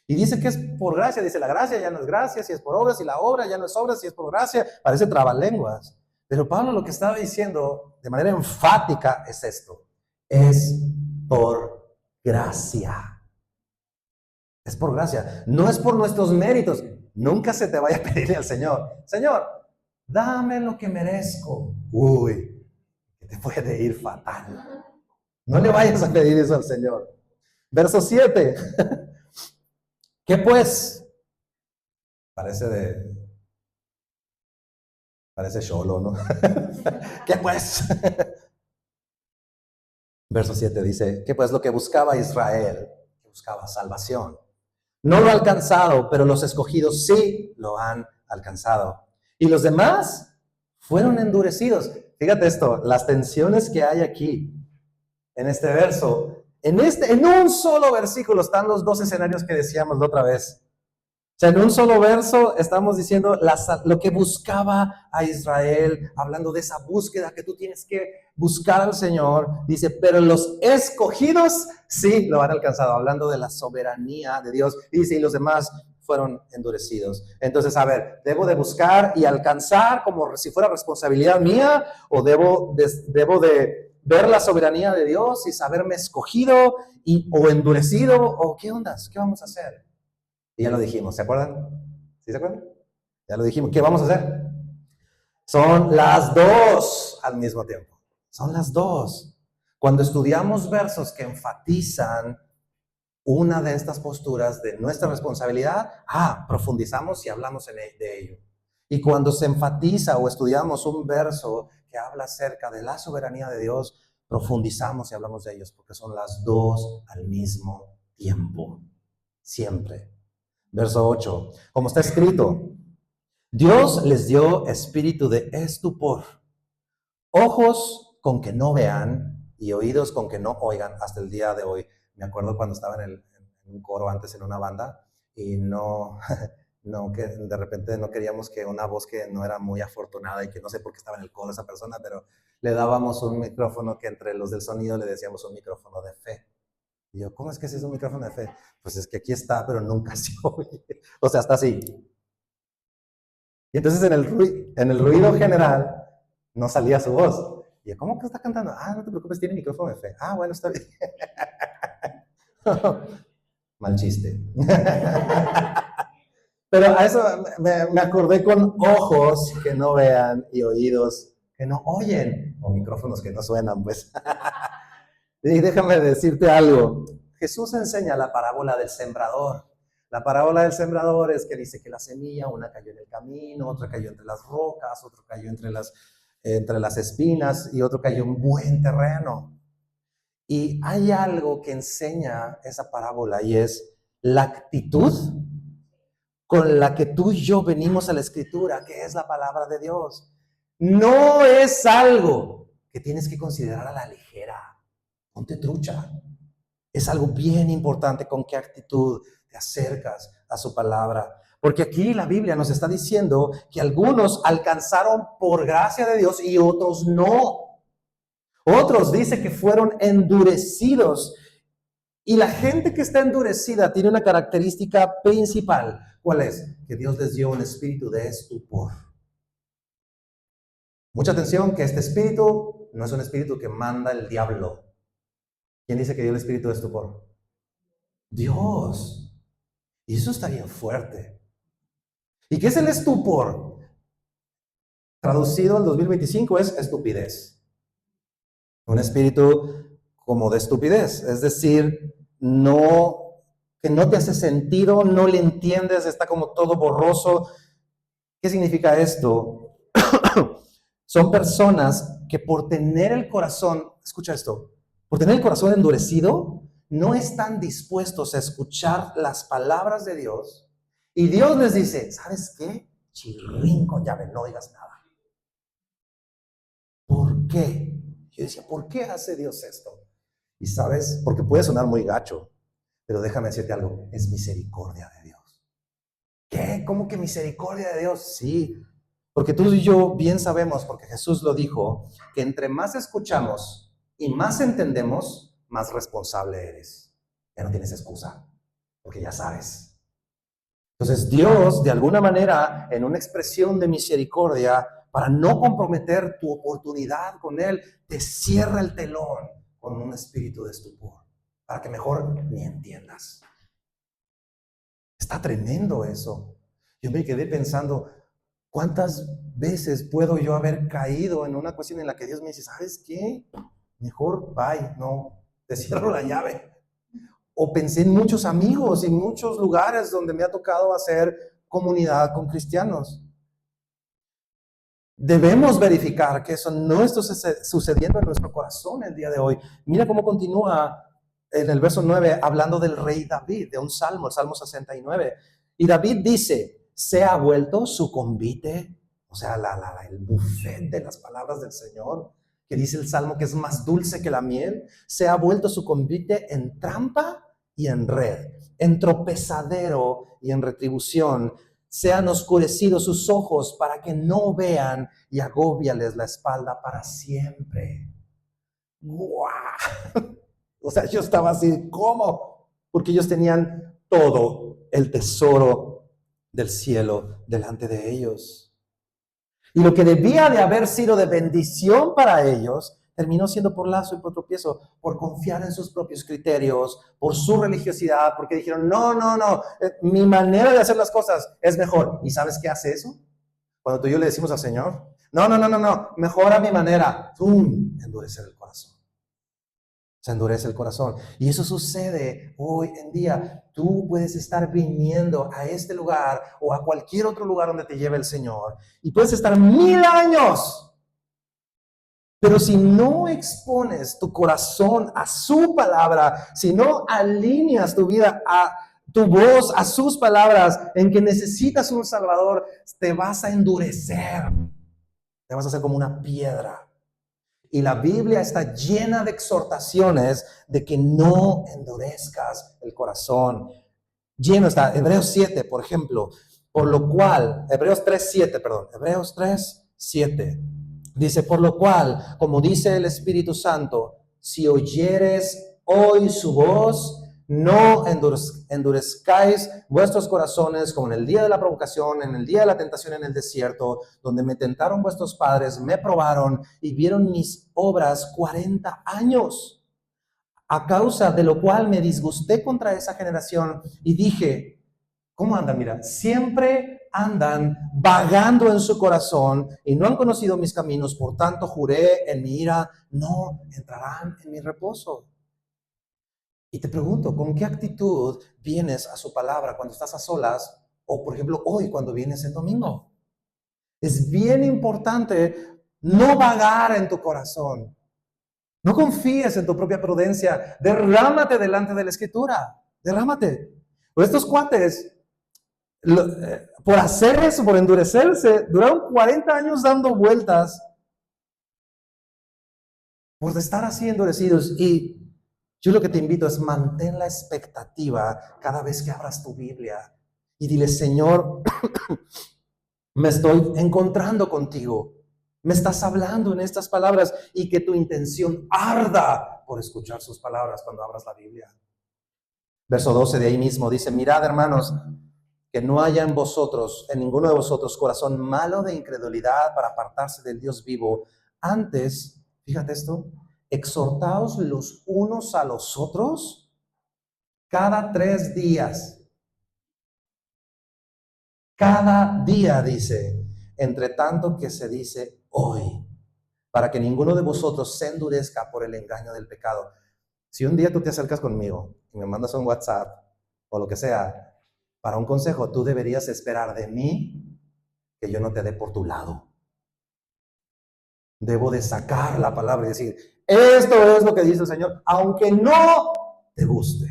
Y dice que es por gracia, dice la gracia ya no es gracia, si es por obra, si la obra ya no es obra, si es por gracia, parece trabalenguas. Pero Pablo lo que estaba diciendo de manera enfática es esto: es por gracia. Es por gracia, no es por nuestros méritos. Nunca se te vaya a pedirle al Señor: Señor, dame lo que merezco. Uy, que te puede ir fatal. No le vayas a pedir eso al Señor. Verso 7. ¿Qué pues? Parece cholo, ¿no? ¿Qué pues? Verso 7 dice: ¿qué pues? Lo que buscaba Israel, que buscaba salvación, no lo ha alcanzado, pero los escogidos sí lo han alcanzado. Y los demás fueron endurecidos. Fíjate esto, las tensiones que hay aquí en este verso. En un solo versículo están los dos escenarios que decíamos la otra vez. O sea, en un solo verso estamos diciendo lo que buscaba a Israel, hablando de esa búsqueda que tú tienes que buscar al Señor. Dice, pero los escogidos sí lo han alcanzado, hablando de la soberanía de Dios. Y dice, y los demás fueron endurecidos. Entonces, a ver, ¿debo de buscar y alcanzar como si fuera responsabilidad mía? ¿O debo de ver la soberanía de Dios y saberme escogido o endurecido? ¿O qué ondas? ¿Qué vamos a hacer? Y ya lo dijimos, ¿se acuerdan? ¿Sí se acuerdan? Ya lo dijimos. ¿Qué vamos a hacer? Son las dos al mismo tiempo. Son las dos. Cuando estudiamos versos que enfatizan una de estas posturas de nuestra responsabilidad, profundizamos y hablamos de ello. Y cuando se enfatiza o estudiamos un verso que habla acerca de la soberanía de Dios, profundizamos y hablamos de ellos, porque son las dos al mismo tiempo. Siempre. Verso 8, como está escrito, Dios les dio espíritu de estupor, ojos con que no vean y oídos con que no oigan hasta el día de hoy. Me acuerdo cuando estaba en un coro antes en una banda y que de repente no queríamos que una voz que no era muy afortunada y que no sé por qué estaba en el coro esa persona, pero le dábamos un micrófono que entre los del sonido le decíamos un micrófono de fe. Y yo, ¿cómo es que ese es un micrófono de fe? Pues es que aquí está, pero nunca se oye. O sea, está así. Y entonces en el ruido general no salía su voz. Y yo, ¿cómo que está cantando? No te preocupes, tiene micrófono de fe. Bueno, está bien. Mal chiste. Pero a eso me acordé con ojos que no vean y oídos que no oyen. O micrófonos que no suenan, pues. Y déjame decirte algo. Jesús enseña la parábola del sembrador. La parábola del sembrador es que dice que la semilla, una cayó en el camino, otra cayó entre las rocas, otra cayó entre las espinas y otro cayó en buen terreno. Y hay algo que enseña esa parábola y es la actitud con la que tú y yo venimos a la Escritura, que es la palabra de Dios. No es algo que tienes que considerar a la ligera. Ponte trucha. Es algo bien importante con qué actitud te acercas a su palabra. Porque aquí la Biblia nos está diciendo que algunos alcanzaron por gracia de Dios y otros no. Otros dice que fueron endurecidos. Y la gente que está endurecida tiene una característica principal. ¿Cuál es? Que Dios les dio un espíritu de estupor. Mucha atención, que este espíritu no es un espíritu que manda el diablo. ¿Quién dice que dio el espíritu de estupor? Dios. Y eso está bien fuerte. ¿Y qué es el estupor? Traducido al 2025 es estupidez. Un espíritu como de estupidez, es decir, que no te hace sentido, no le entiendes, está como todo borroso. ¿Qué significa esto? Son personas que por tener el corazón, escucha esto, por tener el corazón endurecido, no están dispuestos a escuchar las palabras de Dios. Y Dios les dice, ¿sabes qué? chirrín con llave, no digas nada. ¿Por qué? Yo decía, ¿por qué hace Dios esto? Y sabes, porque puede sonar muy gacho, pero déjame decirte algo, es misericordia de Dios. ¿Qué? ¿Cómo que misericordia de Dios? Sí, porque tú y yo bien sabemos, porque Jesús lo dijo, que entre más escuchamos y más entendemos, más responsable eres. Ya no tienes excusa, porque ya sabes. Entonces Dios, de alguna manera, en una expresión de misericordia, para no comprometer tu oportunidad con Él, te cierra el telón con un espíritu de estupor, para que mejor ni entiendas. Está tremendo eso. Yo me quedé pensando, ¿cuántas veces puedo yo haber caído en una cuestión en la que Dios me dice, ¿sabes qué? Mejor bye, no, te cierro la llave. O pensé en muchos amigos y muchos lugares donde me ha tocado hacer comunidad con cristianos. Debemos verificar que eso no está sucediendo en nuestro corazón el día de hoy. Mira cómo continúa en el verso 9 hablando del rey David, de un salmo, el Salmo 69. Y David dice, ¿se ha vuelto su convite? O sea, el buffet de las palabras del Señor, que dice el Salmo que es más dulce que la miel. ¿Se ha vuelto su convite en trampa y en red, en tropezadero y en retribución? Sean oscurecidos sus ojos para que no vean y agóbiales la espalda para siempre. ¡Guau! O sea, yo estaba así, ¿cómo? Porque ellos tenían todo el tesoro del cielo delante de ellos. Y lo que debía de haber sido de bendición para ellos, terminó siendo por lazo y por tropiezo, por confiar en sus propios criterios, por su religiosidad, porque dijeron, no, mi manera de hacer las cosas es mejor. ¿Y sabes qué hace eso? Cuando tú y yo le decimos al Señor, no, mejora mi manera. ¡Pum! Endurecer el corazón. Se endurece el corazón. Y eso sucede hoy en día. Tú puedes estar viniendo a este lugar o a cualquier otro lugar donde te lleve el Señor. Y puedes estar 1000 años. Pero si no expones tu corazón a su palabra, si no alineas tu vida a tu voz, a sus palabras, en que necesitas un Salvador, te vas a endurecer. Te vas a hacer como una piedra. Y la Biblia está llena de exhortaciones de que no endurezcas el corazón. Lleno está, Hebreos 7, por ejemplo, por lo cual, Hebreos 3:7. Dice, por lo cual, como dice el Espíritu Santo, si oyeres hoy su voz, no endurezcáis vuestros corazones como en el día de la provocación, en el día de la tentación en el desierto, donde me tentaron vuestros padres, me probaron y vieron mis obras 40 años. A causa de lo cual me disgusté contra esa generación y dije, ¿cómo andan? Mira, siempre andan vagando en su corazón y no han conocido mis caminos, por tanto juré en mi ira, no entrarán en mi reposo. Y te pregunto, ¿con qué actitud vienes a su palabra cuando estás a solas? O por ejemplo, hoy cuando vienes el domingo. Es bien importante no vagar en tu corazón. No confíes en tu propia prudencia. Derrámate delante de la Escritura. Derrámate. Pues estos cuates, por hacer eso, por endurecerse, duraron 40 años dando vueltas por estar así endurecidos. Y yo lo que te invito es mantén la expectativa cada vez que abras tu Biblia y dile, Señor, me estoy encontrando contigo. Me estás hablando en estas palabras y que tu intención arda por escuchar sus palabras cuando abras la Biblia. Verso 12 de ahí mismo dice, mirad hermanos, que no haya en vosotros, en ninguno de vosotros, corazón malo de incredulidad para apartarse del Dios vivo. Antes, fíjate esto, exhortaos los unos a los otros cada 3 días. Cada día, dice, entre tanto que se dice hoy, para que ninguno de vosotros se endurezca por el engaño del pecado. Si un día tú te acercas conmigo y me mandas un WhatsApp o lo que sea, para un consejo, tú deberías esperar de mí que yo no te dé por tu lado. Debo de sacar la palabra y decir, esto es lo que dice el Señor, aunque no te guste.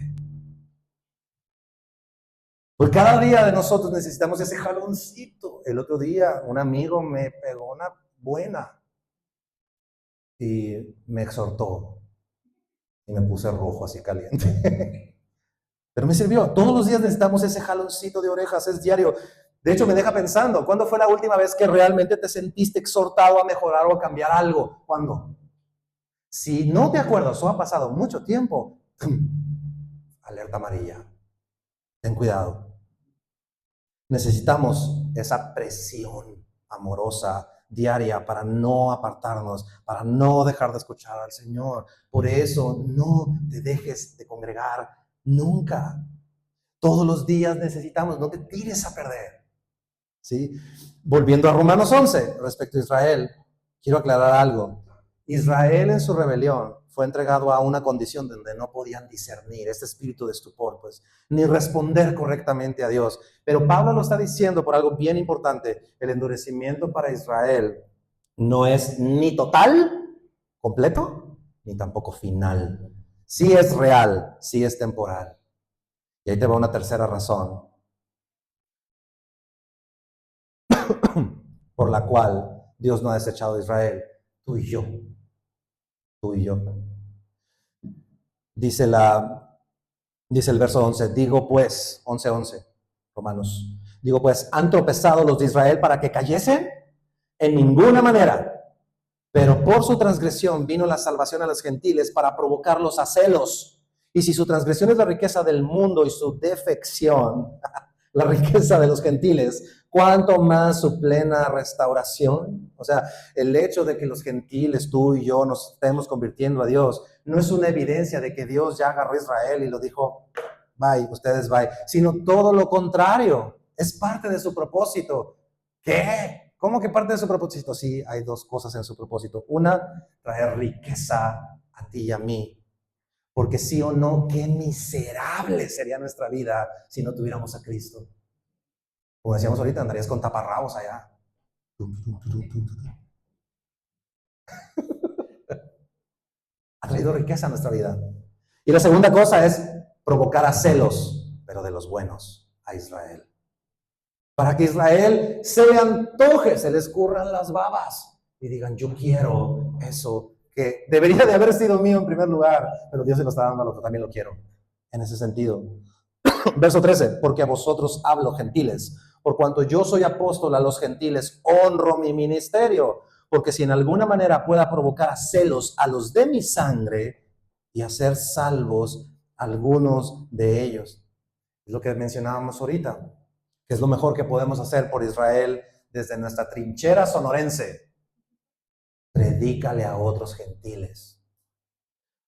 Porque cada día de nosotros necesitamos ese jaloncito. El otro día un amigo me pegó una buena y me exhortó y me puse rojo así caliente. Pero me sirvió. Todos los días necesitamos ese jaloncito de orejas, es diario. De hecho, me deja pensando, ¿cuándo fue la última vez que realmente te sentiste exhortado a mejorar o a cambiar algo? ¿Cuándo? Si no te acuerdas o ha pasado mucho tiempo, alerta amarilla. Ten cuidado. Necesitamos esa presión amorosa diaria para no apartarnos, para no dejar de escuchar al Señor. Por eso no te dejes de congregar nunca. Todos los días necesitamos, no te tires a perder. ¿Sí? Volviendo a Romanos 11, respecto a Israel, quiero aclarar algo. Israel en su rebelión fue entregado a una condición donde no podían discernir, este espíritu de estupor, pues, ni responder correctamente a Dios. Pero Pablo lo está diciendo por algo bien importante. El endurecimiento para Israel no es ni total, completo, ni tampoco final. Sí es real, sí es temporal. Y ahí te va una tercera razón por la cual Dios no ha desechado a Israel. Tú y yo. Tú y yo. Dice el verso 11, digo pues, 11, Romanos, digo pues, ¿han tropezado los de Israel para que cayesen? En ninguna manera. Pero por su transgresión vino la salvación a los gentiles para provocarlos a celos. Y si su transgresión es la riqueza del mundo y su defección, la riqueza de los gentiles, ¿cuánto más su plena restauración? O sea, el hecho de que los gentiles, tú y yo, nos estemos convirtiendo a Dios, no es una evidencia de que Dios ya agarró a Israel y lo dijo, bye, ustedes bye, sino todo lo contrario, es parte de su propósito. ¿Qué? ¿Cómo que parte de su propósito? Sí, hay dos cosas en su propósito. Una, traer riqueza a ti y a mí. Porque sí o no, qué miserable sería nuestra vida si no tuviéramos a Cristo. Como decíamos ahorita, andarías con taparrabos allá. Ha traído riqueza a nuestra vida. Y la segunda cosa es provocar a celos, pero de los buenos, a Israel. Para que Israel se le antoje, se le escurran las babas y digan, yo quiero eso que debería de haber sido mío en primer lugar, pero Dios se lo está dando a lo que también lo quiero. En ese sentido. Verso 13, porque a vosotros hablo, gentiles, por cuanto yo soy apóstol a los gentiles, honro mi ministerio, porque si en alguna manera pueda provocar a celos a los de mi sangre y hacer salvos algunos de ellos. Es lo que mencionábamos ahorita, que es lo mejor que podemos hacer por Israel desde nuestra trinchera sonorense. Predícale a otros gentiles.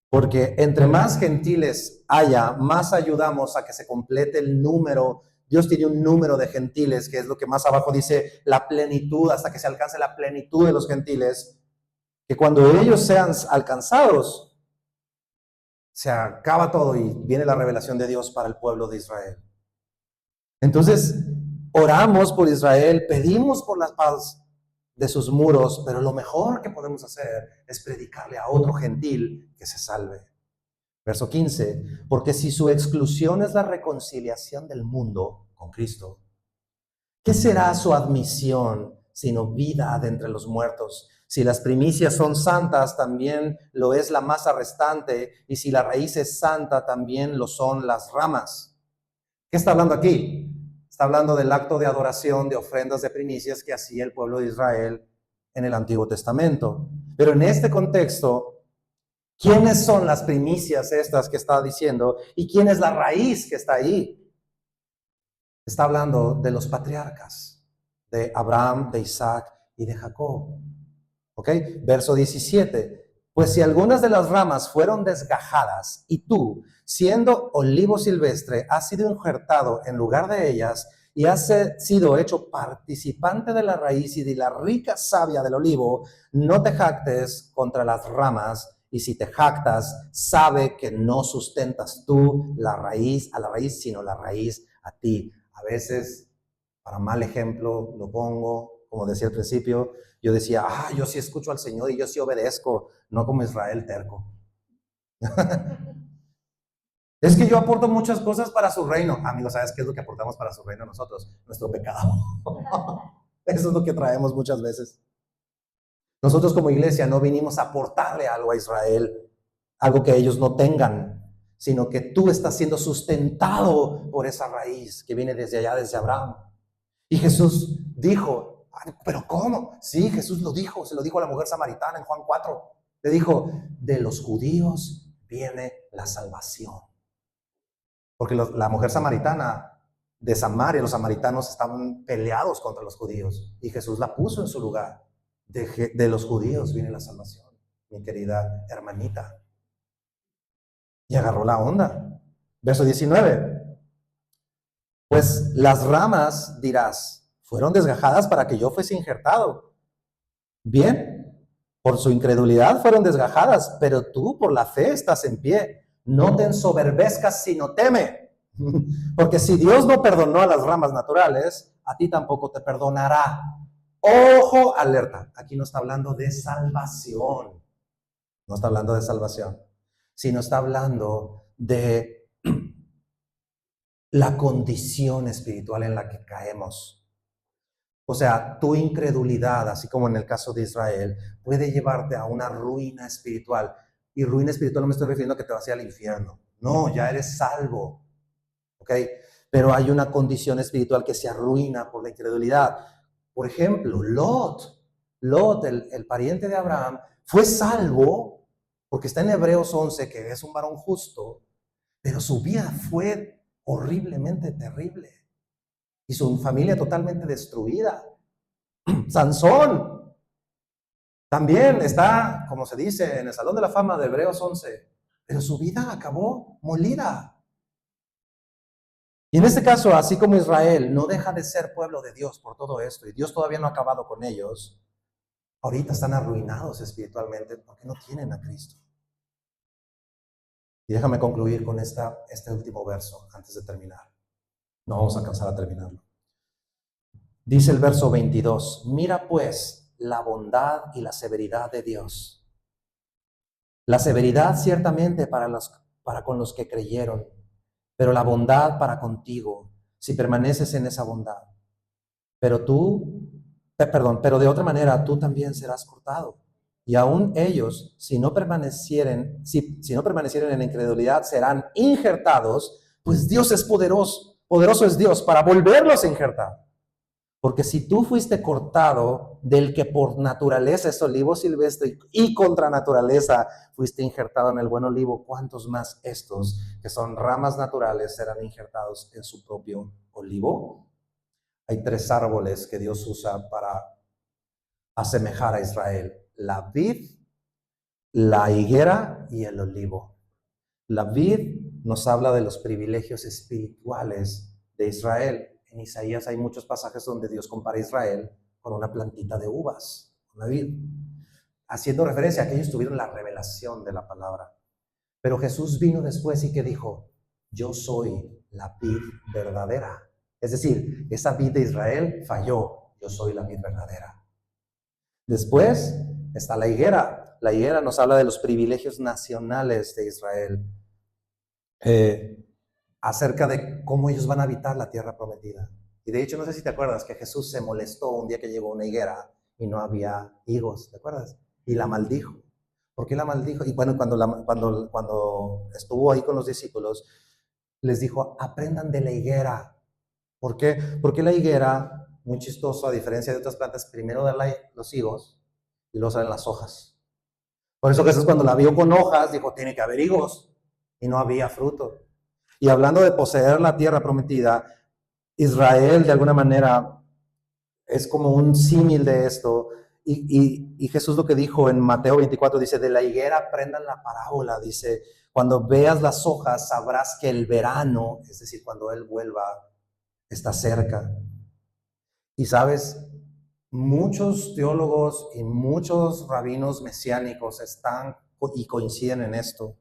Porque entre más gentiles haya, más ayudamos a que se complete el número. Dios tiene un número de gentiles, que es lo que más abajo dice, la plenitud, hasta que se alcance la plenitud de los gentiles, que cuando ellos sean alcanzados, se acaba todo y viene la revelación de Dios para el pueblo de Israel. Entonces, oramos por Israel, pedimos por la paz de sus muros, pero lo mejor que podemos hacer es predicarle a otro gentil que se salve. Verso 15, porque si su exclusión es la reconciliación del mundo con Cristo, ¿qué será su admisión sino vida de entre los muertos? Si las primicias son santas, también lo es la masa restante, y si la raíz es santa, también lo son las ramas. ¿Qué está hablando aquí? Está hablando del acto de adoración, de ofrendas de primicias que hacía el pueblo de Israel en el Antiguo Testamento. Pero en este contexto, ¿quiénes son las primicias estas que está diciendo? ¿Y quién es la raíz que está ahí? Está hablando de los patriarcas, de Abraham, de Isaac y de Jacob. ¿Ok? Verso 17. Pues si algunas de las ramas fueron desgajadas y tú, siendo olivo silvestre, has sido injertado en lugar de ellas y has sido hecho participante de la raíz y de la rica savia del olivo, no te jactes contra las ramas, y si te jactas, sabe que no sustentas tú la raíz a la raíz, sino la raíz a ti. A veces, para mal ejemplo, lo pongo, como decía al principio, yo decía, yo sí escucho al Señor y yo sí obedezco, no como Israel terco. Es que yo aporto muchas cosas para su reino. Amigos, ¿sabes qué es lo que aportamos para su reino nosotros? Nuestro pecado. Eso es lo que traemos muchas veces. Nosotros como iglesia no vinimos a aportarle algo a Israel, algo que ellos no tengan, sino que tú estás siendo sustentado por esa raíz que viene desde allá, desde Abraham. Y Jesús dijo, ¿pero cómo? Sí, Jesús lo dijo, se lo dijo a la mujer samaritana en Juan 4. Le dijo, de los judíos viene la salvación. Porque la mujer samaritana de Samaria, los samaritanos estaban peleados contra los judíos y Jesús la puso en su lugar. De los judíos viene la salvación, mi querida hermanita. Y agarró la onda. Verso 19. Pues las ramas, dirás, fueron desgajadas para que yo fuese injertado. Bien, por su incredulidad fueron desgajadas, pero tú por la fe estás en pie. No te ensoberbezcas, sino teme. Porque si Dios no perdonó a las ramas naturales, a ti tampoco te perdonará. Ojo, alerta. Aquí no está hablando de salvación. No está hablando de salvación, sino está hablando de la condición espiritual en la que caemos. O sea, tu incredulidad, así como en el caso de Israel, puede llevarte a una ruina espiritual. Y ruina espiritual no me estoy refiriendo a que te vas a ir al infierno. No, ya eres salvo. ¿Ok? Pero hay una condición espiritual que se arruina por la incredulidad. Por ejemplo, Lot, el pariente de Abraham, fue salvo porque está en Hebreos 11, que es un varón justo, pero su vida fue horriblemente terrible y su familia totalmente destruida. Sansón también está, como se dice, en el Salón de la Fama de Hebreos 11, pero su vida acabó molida. Y en este caso, así como Israel no deja de ser pueblo de Dios por todo esto, y Dios todavía no ha acabado con ellos, ahorita están arruinados espiritualmente porque no tienen a Cristo. Y déjame concluir con este último verso antes de terminar. No vamos a alcanzar a terminarlo. Dice el verso 22, mira pues la bondad y la severidad de Dios. La severidad ciertamente para con los que creyeron, pero la bondad para contigo, si permaneces en esa bondad. Pero de otra manera tú también serás cortado. Y aún ellos, si no permanecieren en la incredulidad, serán injertados, pues Dios es poderoso, poderoso es Dios para volverlos a injertar. Porque si tú fuiste cortado del que por naturaleza es olivo silvestre y contra naturaleza fuiste injertado en el buen olivo, ¿cuántos más estos que son ramas naturales serán injertados en su propio olivo? Hay 3 árboles que Dios usa para asemejar a Israel: la vid, la higuera y el olivo. La vid nos habla de los privilegios espirituales de Israel. En Isaías hay muchos pasajes donde Dios compara a Israel con una plantita de uvas, una vid, haciendo referencia a que ellos tuvieron la revelación de la palabra. Pero Jesús vino después y que dijo, yo soy la vid verdadera. Es decir, esa vid de Israel falló, yo soy la vid verdadera. Después está la higuera. La higuera nos habla de los privilegios nacionales de Israel, acerca de cómo ellos van a habitar la tierra prometida. Y de hecho, no sé si te acuerdas que Jesús se molestó un día que llegó a una higuera y no había higos, ¿te acuerdas? Y la maldijo. ¿Por qué la maldijo? Y bueno, cuando estuvo ahí con los discípulos, les dijo, aprendan de la higuera. ¿Por qué? Porque la higuera, muy chistoso, a diferencia de otras plantas, primero da los higos y luego salen las hojas. Por eso Jesús cuando la vio con hojas, dijo, tiene que haber higos. Y no había fruto. Y hablando de poseer la tierra prometida, Israel de alguna manera es como un símil de esto. Y Jesús lo que dijo en Mateo 24, dice, de la higuera aprendan la parábola, dice, cuando veas las hojas sabrás que el verano, es decir, cuando Él vuelva, está cerca. Y sabes, muchos teólogos y muchos rabinos mesiánicos están y coinciden en esto,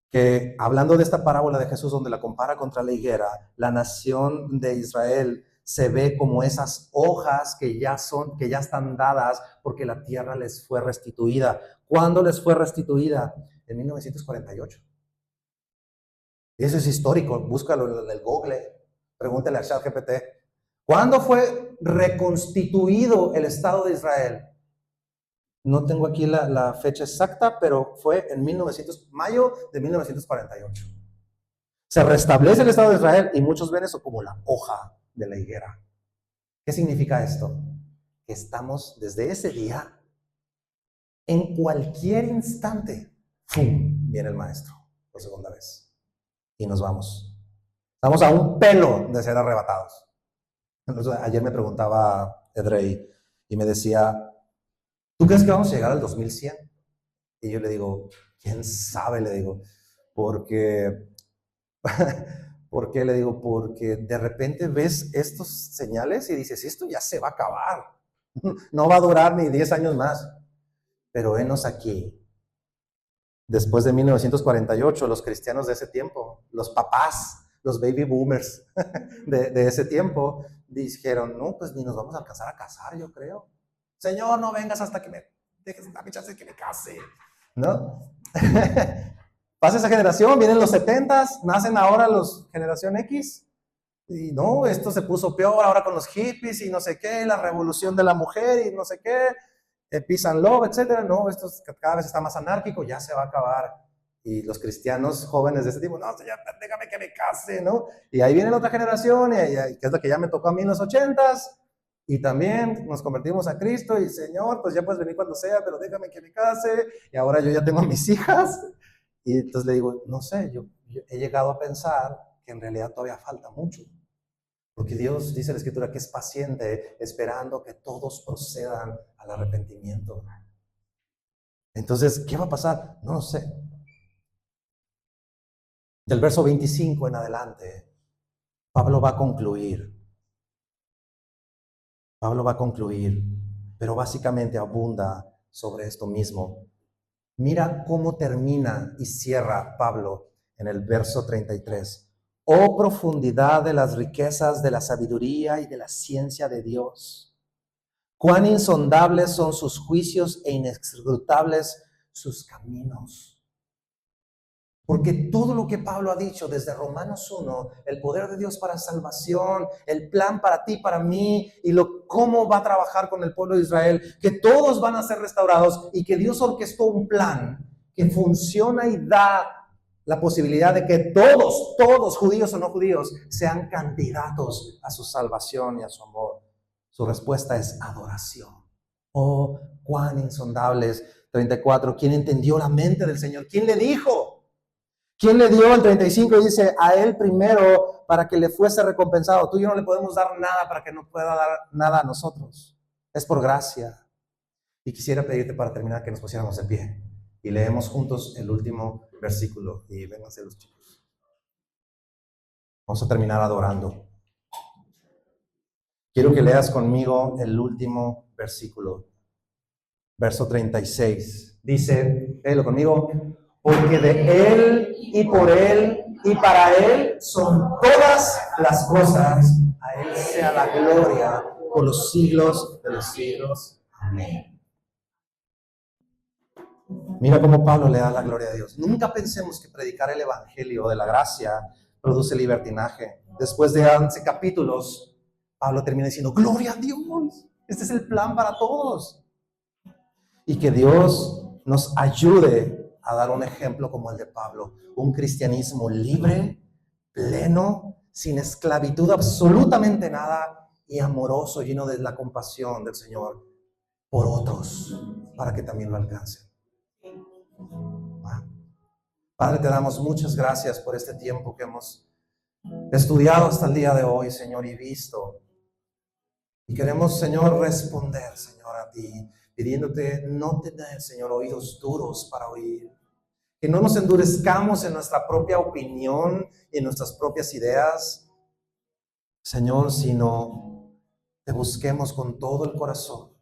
que hablando de esta parábola de Jesús donde la compara contra la higuera, la nación de Israel se ve como esas hojas que ya están dadas porque la tierra les fue restituida. ¿Cuándo les fue restituida? En 1948. Eso es histórico, búscalo en el Google, pregúntale a ChatGPT. ¿Cuándo fue reconstituido el Estado de Israel? No tengo aquí la fecha exacta, pero fue en mayo de 1948. Se restablece el Estado de Israel y muchos ven eso como la hoja de la higuera. ¿Qué significa esto? Que estamos desde ese día, en cualquier instante, ¡fum!, viene el maestro por segunda vez. Y nos vamos. Estamos a un pelo de ser arrebatados. Entonces, ayer me preguntaba Edrey y me decía, ¿tú crees que vamos a llegar al 2100? Y yo le digo, ¿quién sabe? Le digo, porque ¿por qué? Le digo, porque de repente ves estos señales y dices, esto ya se va a acabar. No va a durar ni 10 años más. Pero venos aquí. Después de 1948, los cristianos de ese tiempo, los papás, los baby boomers de ese tiempo, dijeron, no, pues ni nos vamos a alcanzar a casar, yo creo. Señor, no vengas hasta que me dejes la chance de que me case, ¿no? Pasa esa generación, vienen los 70s, nacen ahora los generación X, y no, esto se puso peor ahora con los hippies y no sé qué, la revolución de la mujer y no sé qué, peace and love, etcétera. No, esto cada vez está más anárquico, ya se va a acabar. Y los cristianos jóvenes de ese tipo, no, señor, déjame que me case, ¿no? Y ahí viene la otra generación, que es la que ya me tocó a mí en los 80s, y también nos convertimos a Cristo, y Señor, pues ya puedes venir cuando sea, pero déjame que me case, y ahora yo ya tengo a mis hijas. Y entonces le digo, no sé, yo he llegado a pensar que en realidad todavía falta mucho. Porque Dios, dice la Escritura, que es paciente, esperando que todos procedan al arrepentimiento. Entonces, ¿qué va a pasar? No lo sé. Del verso 25 en adelante, Pablo va a concluir. Pero básicamente abunda sobre esto mismo. Mira cómo termina y cierra Pablo en el verso 33. Oh profundidad de las riquezas de la sabiduría y de la ciencia de Dios. Cuán insondables son sus juicios e inescrutables sus caminos. Porque todo lo que Pablo ha dicho desde Romanos 1, el poder de Dios para salvación, el plan para ti, para mí, y cómo va a trabajar con el pueblo de Israel, que todos van a ser restaurados y que Dios orquestó un plan que funciona y da la posibilidad de que todos, judíos o no judíos, sean candidatos a su salvación y a su amor. Su respuesta es adoración. Oh, cuán insondables. 34, ¿quién entendió la mente del Señor? ¿Quién le dijo? ¿Quién le dio el 35? Dice, a él primero para que le fuese recompensado. Tú y yo no le podemos dar nada para que no pueda dar nada a nosotros. Es por gracia. Y quisiera pedirte para terminar que nos pusiéramos de pie y leemos juntos el último versículo. Y vénganse los chicos. Vamos a terminar adorando. Quiero que leas conmigo el último versículo. Verso 36. Dice, léelo conmigo. Porque de Él y por Él y para Él son todas las cosas. A Él sea la gloria por los siglos de los siglos. Amén. Mira cómo Pablo le da la gloria a Dios. Nunca pensemos que predicar el evangelio de la gracia produce libertinaje. Después de 11 capítulos, Pablo termina diciendo, gloria a Dios. Este es el plan para todos. Y que Dios nos ayude a dar un ejemplo como el de Pablo, un cristianismo libre, pleno, sin esclavitud absolutamente nada y amoroso, lleno de la compasión del Señor por otros, para que también lo alcancen. Padre, te damos muchas gracias por este tiempo que hemos estudiado hasta el día de hoy, Señor, y visto. Y queremos, Señor, responder, Señor, a ti, pidiéndote no tener, Señor, oídos duros para oír. Que no nos endurezcamos en nuestra propia opinión y en nuestras propias ideas, Señor, sino te busquemos con todo el corazón.